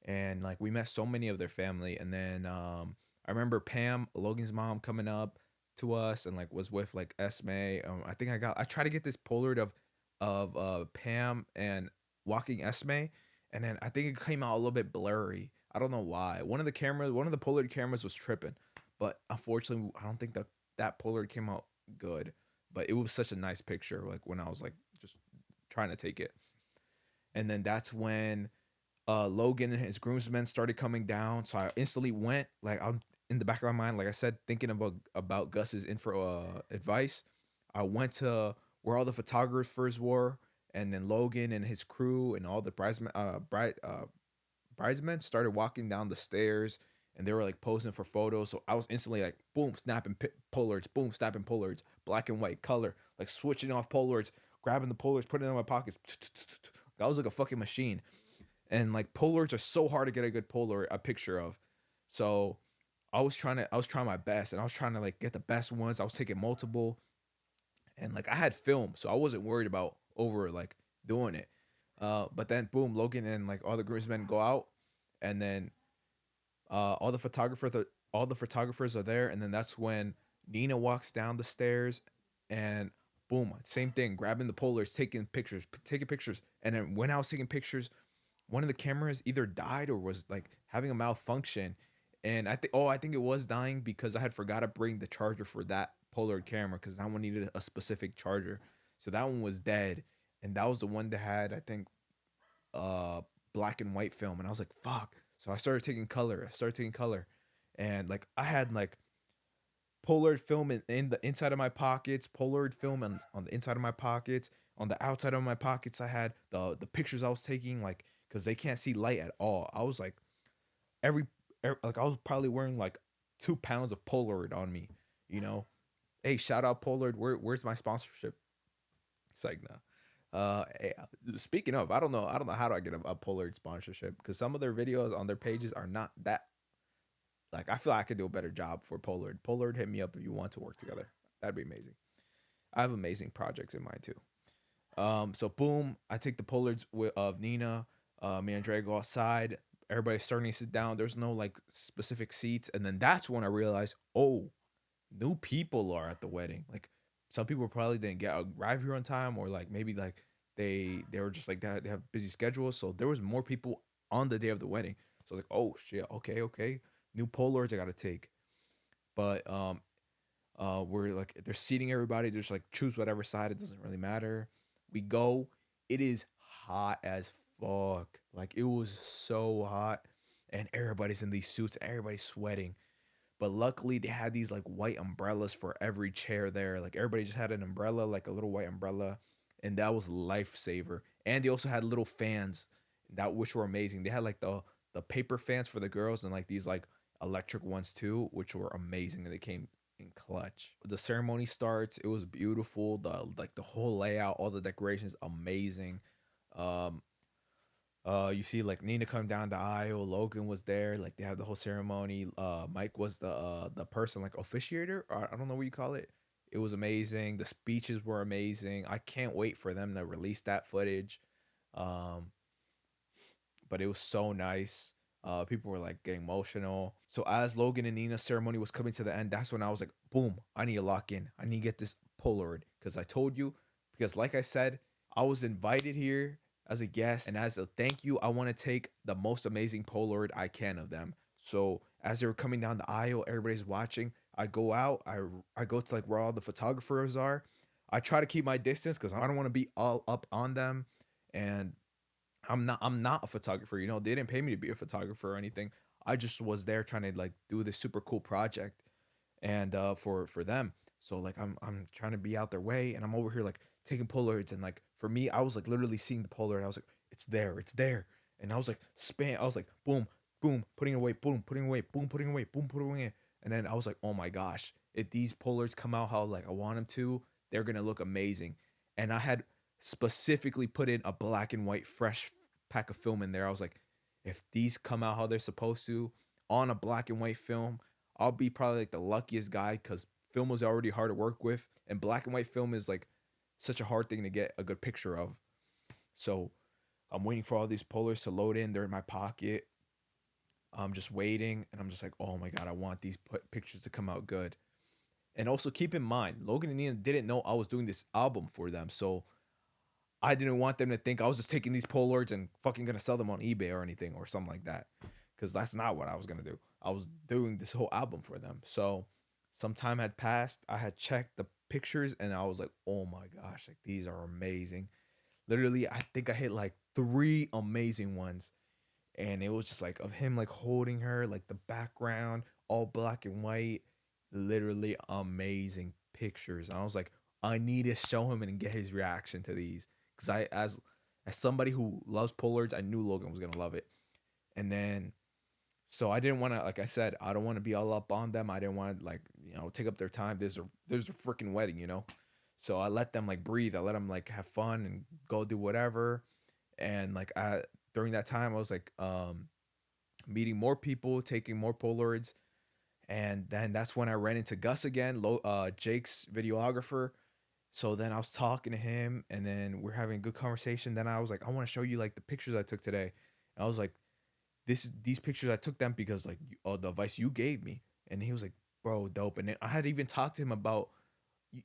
And like we met so many of their family, and then I remember Pam, Logan's mom, coming up to us and like was with like Esme. I think I tried to get this Polaroid of Pam and walking Esme, and then I think it came out a little bit blurry. I don't know why. One of the Polaroid cameras was tripping, but unfortunately, I don't think that Polaroid came out good. But it was such a nice picture. Like when I was like just trying to take it, and then that's when Logan and his groomsmen started coming down. So I instantly went like I'm in the back of my mind, like I said, thinking about Gus's info advice. I went to where all the photographers were, and then Logan and his crew and all the bridesmen started walking down the stairs, and they were like posing for photos. So I was instantly like, boom, snapping Polaroids, boom, snapping Polaroids, black and white, color, like switching off Polaroids, grabbing the Polaroids, putting it in my pockets. I was like a fucking machine. And like Polaroids are so hard to get a good Polaroid a picture of. So I was trying my best, and I was trying to like get the best ones. I was taking multiple, and like I had film, so I wasn't worried about over like doing it. But then boom, Logan and like all the groomsmen go out, and then all the photographers are there, and then that's when Nina walks down the stairs, and boom, same thing, grabbing the Polaroids, taking pictures, and then when I was taking pictures, one of the cameras either died or was like having a malfunction, and I think it was dying because I had forgot to bring the charger for that Polaroid camera because that one needed a specific charger, so that one was dead, and that was the one that had I think uh black and white film, and I was like fuck. So I started taking color, and like I had like Polaroid film in the inside of my pockets, Polaroid film on the inside of my pockets, on the outside of my pockets I had the pictures I was taking, like because they can't see light at all. I was like every, like I was probably wearing like 2 pounds of Polaroid on me, you know. Hey, shout out Polaroid, where's my sponsorship? It's like no. Hey, speaking of, I don't know how do I get a Polaroid sponsorship because some of their videos on their pages are not that like I feel like I could do a better job for Polaroid. Polaroid, hit me up if you want to work together. That'd be amazing. I have amazing projects in mind too. So boom, I take the Polaroids of Nina. Me and Dre go outside. Everybody's starting to sit down. There's no like specific seats, and then that's when I realized, oh, new people are at the wedding. Like some people probably didn't get arrive here on time, or like maybe like they were just like that. They have busy schedules, so there was more people on the day of the wedding. So I was like, oh shit, okay, new Polaroids I gotta take. But we're like they're seating everybody. Just like choose whatever side. It doesn't really matter. We go. It is hot as fuck. Like it was so hot, and everybody's in these suits. Everybody's sweating. But luckily, they had these like white umbrellas for every chair there. Like everybody just had an umbrella, like a little white umbrella, and that was lifesaver. And they also had little fans that which were amazing. They had like the paper fans for the girls and like these like electric ones too, which were amazing. And they came in clutch. The ceremony starts. It was beautiful. The like the whole layout, all the decorations, amazing. Um, you see like Nina come down the aisle. Logan was there. Like they had the whole ceremony. Mike was the person like officiator. Or I don't know what you call it. It was amazing. The speeches were amazing. I can't wait for them to release that footage. Um, but it was so nice. People were like getting emotional. So as Logan and Nina's ceremony was coming to the end, that's when I was like, boom, I need to lock in. I need to get this Polaroid. Because I told you, because like I said, I was invited here as a guest. And as a thank you, I want to take the most amazing Polaroid I can of them. So as they were coming down the aisle, everybody's watching. I go out, I go to like where all the photographers are. I try to keep my distance because I don't want to be all up on them. And I'm not a photographer, you know. They didn't pay me to be a photographer or anything. I just was there trying to like do this super cool project and for them. So like I'm trying to be out their way and I'm over here like taking Polaroids and like for me I was like literally seeing the Polaroid. I was like it's there, it's there. And I was like span I was like boom, boom, putting it away, boom, putting it away, boom, putting it away, boom, putting it away. And then I was like, "Oh my gosh, if these Polaroids come out how like I want them to, they're going to look amazing." And I had specifically put in a black and white fresh pack of film in there. I was like, if these come out how they're supposed to on a black and white film, I'll be probably like the luckiest guy because film was already hard to work with, and black and white film is like such a hard thing to get a good picture of. So I'm waiting for all these polars to load in. They're in my pocket. I'm just waiting, and I'm just like, oh my god, I want these pictures to come out good. And also keep in mind, Logan and Nina didn't know I was doing this album for them, so I didn't want them to think I was just taking these Polaroids and fucking gonna sell them on eBay or anything or something like that. Because that's not what I was gonna do. I was doing this whole album for them. So some time had passed. I had checked the pictures and I was like, oh my gosh, like these are amazing. Literally, I think I hit like three amazing ones. And it was just like of him like holding her, like the background, all black and white. Literally amazing pictures. And I was like, I need to show him and get his reaction to these because I as somebody who loves Polaroids, I knew Logan was gonna love it. And then so I didn't want to, like I said, I don't want to be all up on them. I didn't want to like take up their time. There's a freaking wedding, you know. So I let them like breathe. I let them like have fun and go do whatever. And like I during that time, I was like meeting more people, taking more Polaroids, and then that's when I ran into Gus again, Jake's videographer. So then I was talking to him, and then we're having a good conversation. Then I was like, I want to show you like the pictures I took today. And I was like, these pictures I took them because like the advice you gave me. And he was like, bro, dope. And then I had even talked to him about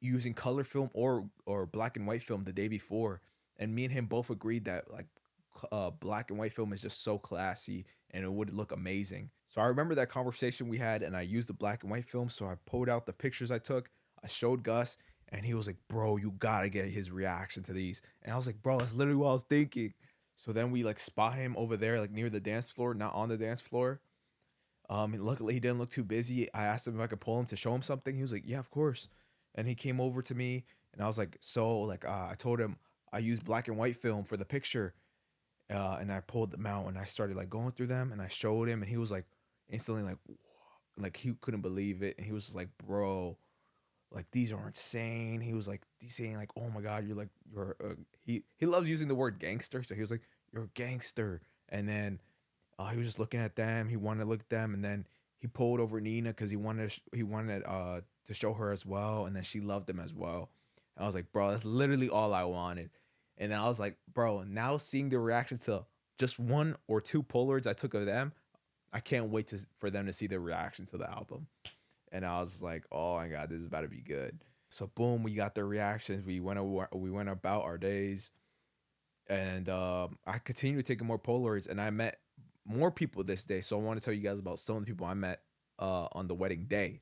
using color film or black and white film the day before, and me and him both agreed that like black and white film is just so classy and it would look amazing. So I remember that conversation we had, and I used the black and white film. So I pulled out the pictures I took. I showed Gus, and he was like, "Bro, you gotta get his reaction to these." And I was like, "Bro, that's literally what I was thinking." So then we like spot him over there, like near the dance floor, not on the dance floor. And luckily he didn't look too busy. I asked him if I could pull him to show him something. He was like, "Yeah, of course." And he came over to me, and I was like, "So, like, I told him I used black and white film for the picture." And I pulled them out, and I started like going through them, and I showed him, and he was like instantly like he couldn't believe it, and he was just like, "Bro, like these are insane. He was like he's saying like, oh my god, you're like you're he loves using the word gangster, so he was like you're a gangster. And then he was just looking at them. He wanted to look at them, and then he pulled over Nina because he wanted to show her as well, and then she loved him as well. And I was like, bro, that's literally all I wanted. And then I was like, bro, now seeing the reaction to just one or two Polaroids I took of them, I can't wait for them to see the reaction to the album. And I was like, oh my god, this is about to be good. So boom, we got their reactions. We went about our days, and I continued taking more Polaroids, and I met more people this day. So I want to tell you guys about some of the people I met on the wedding day.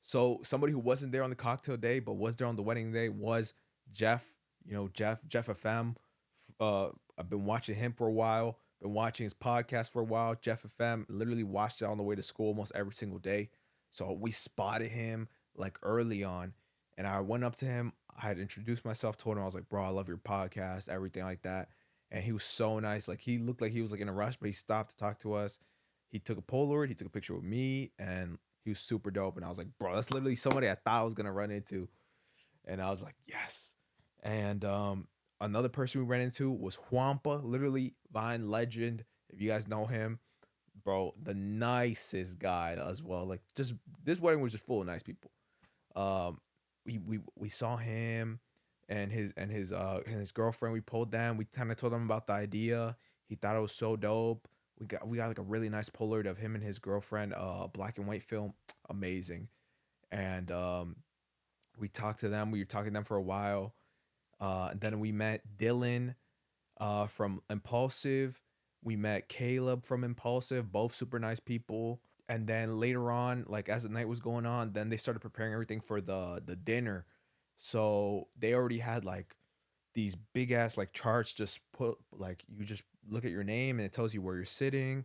So somebody who wasn't there on the cocktail day but was there on the wedding day was Jeff. You know, Jeff FM. I've been watching him for a while. Been watching his podcast for a while. Jeff FM, literally watched it on the way to school almost every single day. So we spotted him like early on, and I went up to him. I had introduced myself, told him I was like, "Bro, I love your podcast, everything like that." And he was so nice. Like he looked like he was like in a rush, but he stopped to talk to us. He took a Polaroid. He took a picture with me, and he was super dope. And I was like, "Bro, that's literally somebody I thought I was gonna run into." And I was like, "Yes." And another person we ran into was Juanpa, literally Vine legend. If you guys know him, bro, the nicest guy as well. Like just this wedding was just full of nice people. Um, we saw him and his girlfriend. We pulled them. We kind of told them about the idea. He thought it was so dope. We got like a really nice Polaroid of him and his girlfriend. Black and white film, amazing. And we talked to them. We were talking to them for a while. And then we met Dylan from Impulsive. We met Caleb from Impulsive, both super nice people. And then later on, like as the night was going on, then they started preparing everything for the dinner. So they already had like these big ass like charts just put like you just look at your name and it tells you where you're sitting.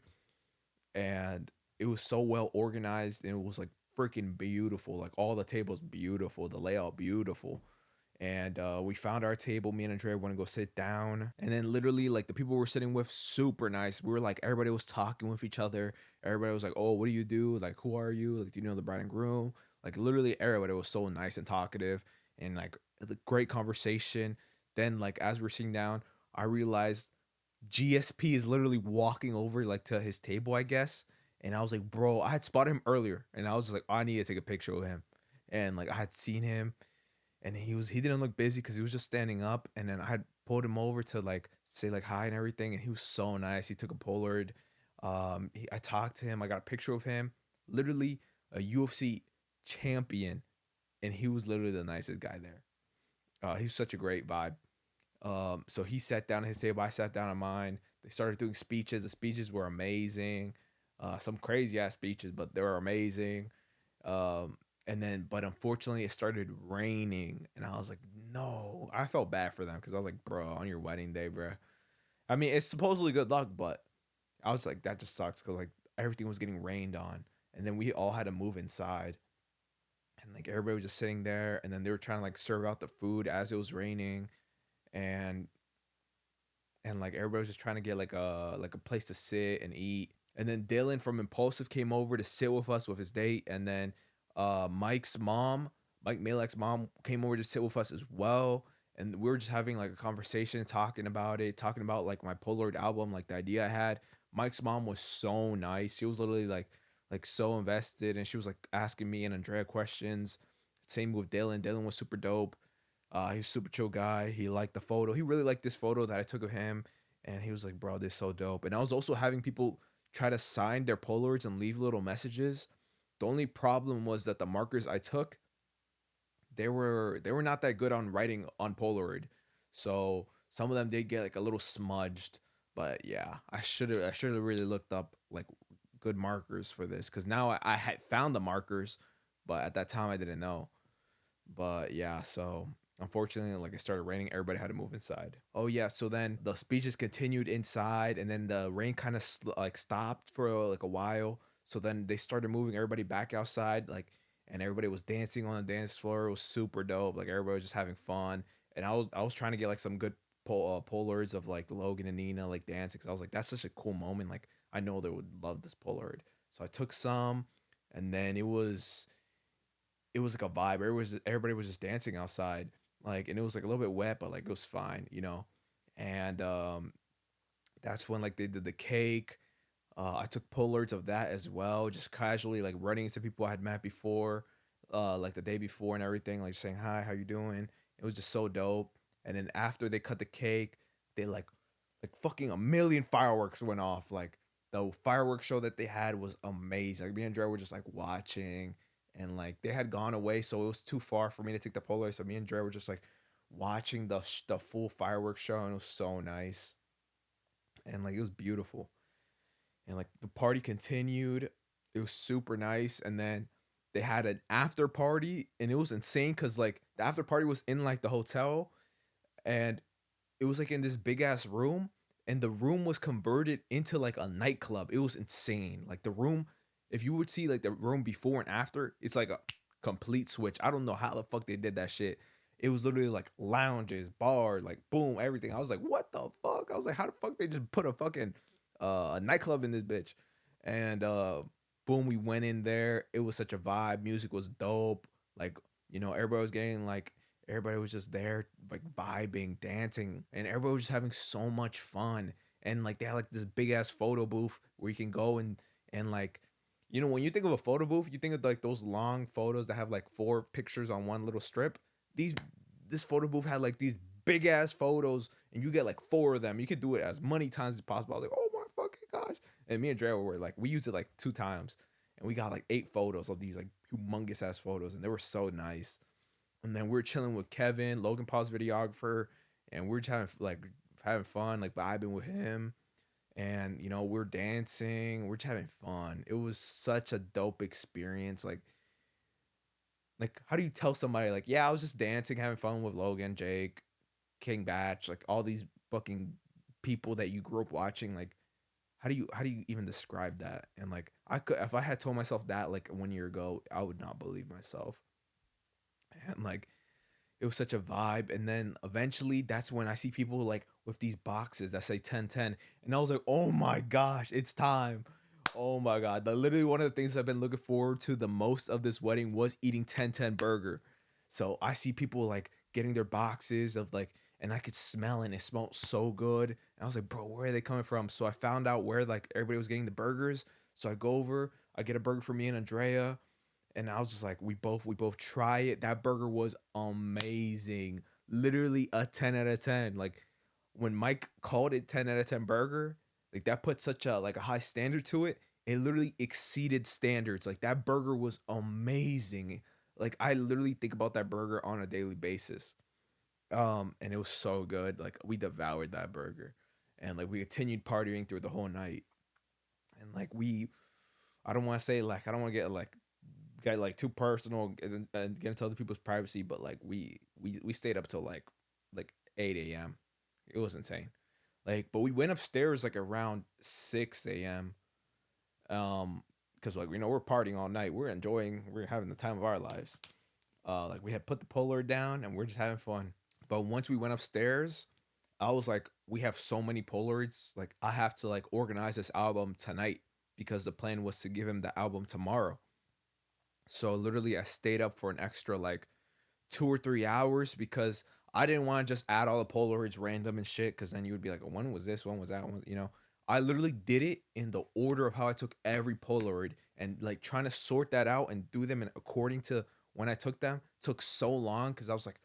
And it was so well organized and it was like freaking beautiful. Like all the tables beautiful, the layout beautiful. And we found our table. Me and Andrea want to go sit down, and then literally like the people we're sitting with, super nice. We were like everybody was talking with each other. Everybody was like, "Oh, what do you do? Like, who are you? Like, do you know the bride and groom?" Like literally everybody was so nice and talkative, and like the great conversation. Then like as we're sitting down, I realized GSP is literally walking over like to his table, I guess. And I was like, bro, I had spotted him earlier, and I was just like, oh, I need to take a picture with him. And like I had seen him, and he didn't look busy because he was just standing up. And then I had pulled him over to like say like hi and everything, and he was so nice. He took a Polaroid. I talked to him. I got a picture of him. Literally a UFC champion, and he was literally the nicest guy there. He was such a great vibe. So he sat down at his table. I sat down at mine. They started doing speeches. The speeches were amazing. Some crazy ass speeches, but they were amazing. And then, but unfortunately, it started raining, and I was like, no. I felt bad for them because I was like, bro, on your wedding day, bro. I mean, it's supposedly good luck, but I was like, that just sucks because like everything was getting rained on, and then we all had to move inside, and like everybody was just sitting there, and then they were trying to like serve out the food as it was raining, and like everybody was just trying to get like a place to sit and eat. And then Dylan from Impulsive came over to sit with us with his date, and then Mike's mom, Mike Malek's mom, came over to sit with us as well. And we were just having like a conversation, talking about it, talking about like my Polaroid album, like the idea I had. Mike's mom was so nice. She was literally like so invested, and she was like asking me and Andrea questions. Same with Dylan. Dylan was super dope. He was a super chill guy. He liked the photo. He really liked this photo that I took of him, and he was like, "Bro, this is so dope." And I was also having people try to sign their Polaroids and leave little messages. The only problem was that the markers I took, they were not that good on writing on Polaroid. So some of them did get like a little smudged. But yeah, I should have really looked up like good markers for this because now I had found the markers, but at that time I didn't know. But yeah, so unfortunately, like it started raining, everybody had to move inside. Oh yeah, so then the speeches continued inside, and then the rain kind of like stopped for like a while. So then they started moving everybody back outside, like, and everybody was dancing on the dance floor. It was super dope. Like everybody was just having fun, and I was trying to get like some good Polaroids of like Logan and Nina like dancing. Cause I was like, that's such a cool moment. Like I know they would love this Polaroid. So I took some, and then it was like a vibe. Everybody was just dancing outside, like, and it was like a little bit wet, but like it was fine, you know. And that's when like they did the cake. I took Polaroids of that as well, just casually like running into people I had met before, like the day before and everything, like saying hi, how you doing? It was just so dope. And then after they cut the cake, they like fucking a million fireworks went off. Like the fireworks show that they had was amazing. Like me and Dre were just like watching, and like they had gone away, so it was too far for me to take the Polaroid. So me and Dre were just like watching the full fireworks show, and it was so nice, and like it was beautiful. And like the party continued. It was super nice. And then they had an after party, and it was insane because like the after party was in like the hotel, and it was like in this big ass room, and the room was converted into like a nightclub. It was insane. Like the room, if you would see like the room before and after, it's like a complete switch. I don't know how the fuck they did that shit. It was literally like lounges, bar, like boom, everything. I was like, what the fuck? I was like, how the fuck they just put a fucking nightclub in this bitch? And boom, we went in there. It was such a vibe. Music was dope. Like, you know, everybody was just there like vibing, dancing, and everybody was just having so much fun. And like they had like this big ass photo booth where you can go and like, you know, when you think of a photo booth, you think of like those long photos that have like four pictures on one little strip. These This photo booth had like these big ass photos, and you get like four of them. You could do it as many times as possible. I was like, oh my fucking gosh! And me and Dre were like, we used it like two times, and we got like eight photos of these like humongous ass photos, and they were so nice. And then we are chilling with Kevin, Logan Paul's videographer, and we are just having fun, like vibing with him. And you know, we're dancing, we're just having fun. It was such a dope experience. Like how do you tell somebody like, yeah, I was just dancing, having fun with Logan, Jake, King Batch, like all these fucking people that you grew up watching, like how do you even describe that? And like I could, if I had told myself that like 1 year ago, I would not believe myself. And like it was such a vibe. And then eventually that's when I see people like with these boxes that say 1010, and I was like, oh my gosh, it's time. Oh my god, literally one of the things I've been looking forward to the most of this wedding was eating 1010 burger. So I see people like getting their boxes of like, and I could smell it, and it smelled so good. And I was like, bro, where are they coming from? So I found out where like everybody was getting the burgers. So I go over, I get a burger for me and Andrea, and I was just like, we both try it. That burger was amazing. Literally a 10 out of 10. Like when Mike called it 10 out of 10 burger, like that put such a like a high standard to it. It literally exceeded standards. Like that burger was amazing. Like I literally think about that burger on a daily basis. And it was so good. Like we devoured that burger. And like we continued partying through the whole night. And like I don't want to say like I don't want to get like too personal and get into other people's privacy, but like we stayed up till like 8 a.m. It was insane. Like, but we went upstairs like around 6 a.m. Because like, you know, we're partying all night, we're having the time of our lives. Like we had put the Polaroid down and we're just having fun. But once we went upstairs, I was like, we have so many Polaroids. Like I have to like organize this album tonight because the plan was to give him the album tomorrow. So literally, I stayed up for an extra like 2 or 3 hours because I didn't want to just add all the Polaroids random and shit. Because then you would be like, oh, when was this? When was that? One? You know, I literally did it in the order of how I took every Polaroid, and like trying to sort that out and do them in according to when I took them took so long because I was like,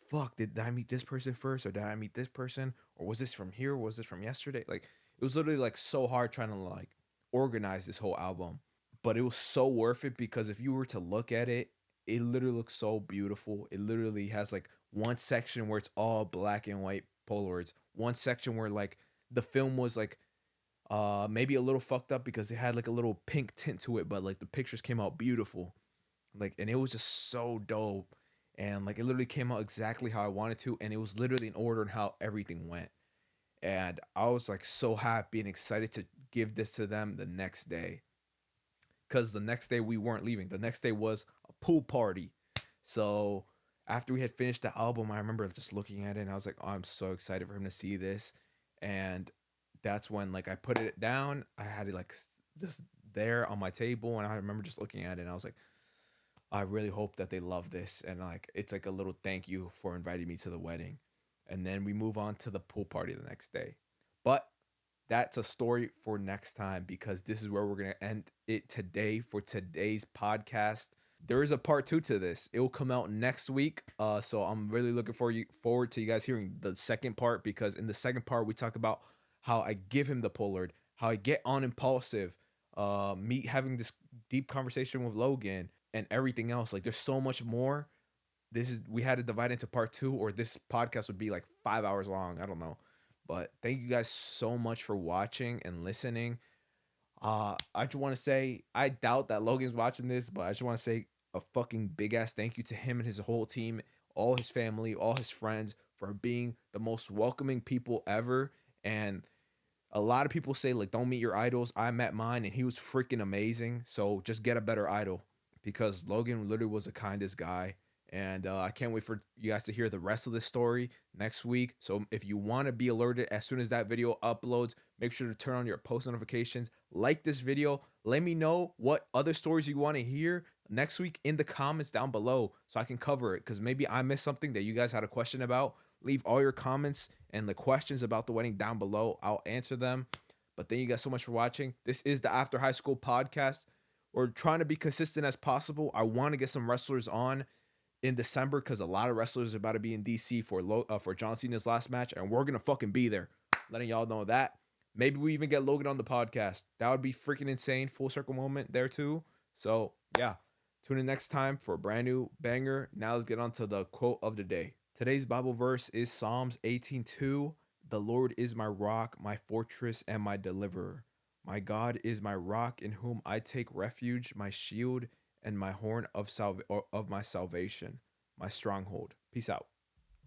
fuck, did I meet this person first, or did I meet this person, or was this from here, or was this from yesterday? Like it was literally like so hard trying to like organize this whole album, but it was so worth it because if you were to look at it, it literally looks so beautiful. It literally has like one section where it's all black and white Polaroids, one section where like the film was like maybe a little fucked up because it had like a little pink tint to it, but like the pictures came out beautiful. Like, and it was just so dope. And like it literally came out exactly how I wanted to, and it was literally in order and how everything went. And I was like so happy and excited to give this to them the next day, because the next day we weren't leaving. The next day was a pool party. So after we had finished the album, I remember just looking at it and I was like, oh, I'm so excited for him to see this. And that's when like I put it down. I had it like just there on my table, and I remember just looking at it and I was like, I really hope that they love this, and like it's like a little thank you for inviting me to the wedding. And then we move on to the pool party the next day. But that's a story for next time, because this is where we're going to end it today for today's podcast. There is a part 2 to this. It will come out next week. So I'm really looking forward to you guys hearing the second part, because in the second part we talk about how I give him the Polaroid, how I get on impulsive, me having this deep conversation with Logan, and everything else. Like there's so much more. This is We had to divide into part 2, or this podcast would be like 5 hours long. I don't know. But thank you guys so much for watching and listening. I just want to say, I doubt that Logan's watching this, but I just want to say a fucking big ass thank you to him and his whole team, all his family, all his friends, for being the most welcoming people ever. And a lot of people say, like, don't meet your idols. I met mine and he was freaking amazing. So just get a better idol, because Logan literally was the kindest guy. And I can't wait for you guys to hear the rest of this story next week. So if you want to be alerted as soon as that video uploads, make sure to turn on your post notifications. Like this video. Let me know what other stories you want to hear next week in the comments down below, so I can cover it, because maybe I missed something that you guys had a question about. Leave all your comments and the questions about the wedding down below. I'll answer them. But thank you guys so much for watching. This is the After High School podcast. We're trying to be consistent as possible. I want to get some wrestlers on in December, because a lot of wrestlers are about to be in DC for John Cena's last match, and we're gonna fucking be there. Letting y'all know that. Maybe we even get Logan on the podcast. That would be freaking insane. Full circle moment there too. So yeah, tune in next time for a brand new banger. Now let's get on to the quote of the day. Today's Bible verse is Psalms 18:2. The Lord is my rock, my fortress, and my deliverer. My God is my rock, in whom I take refuge, my shield and my horn of my salvation, my stronghold. Peace out.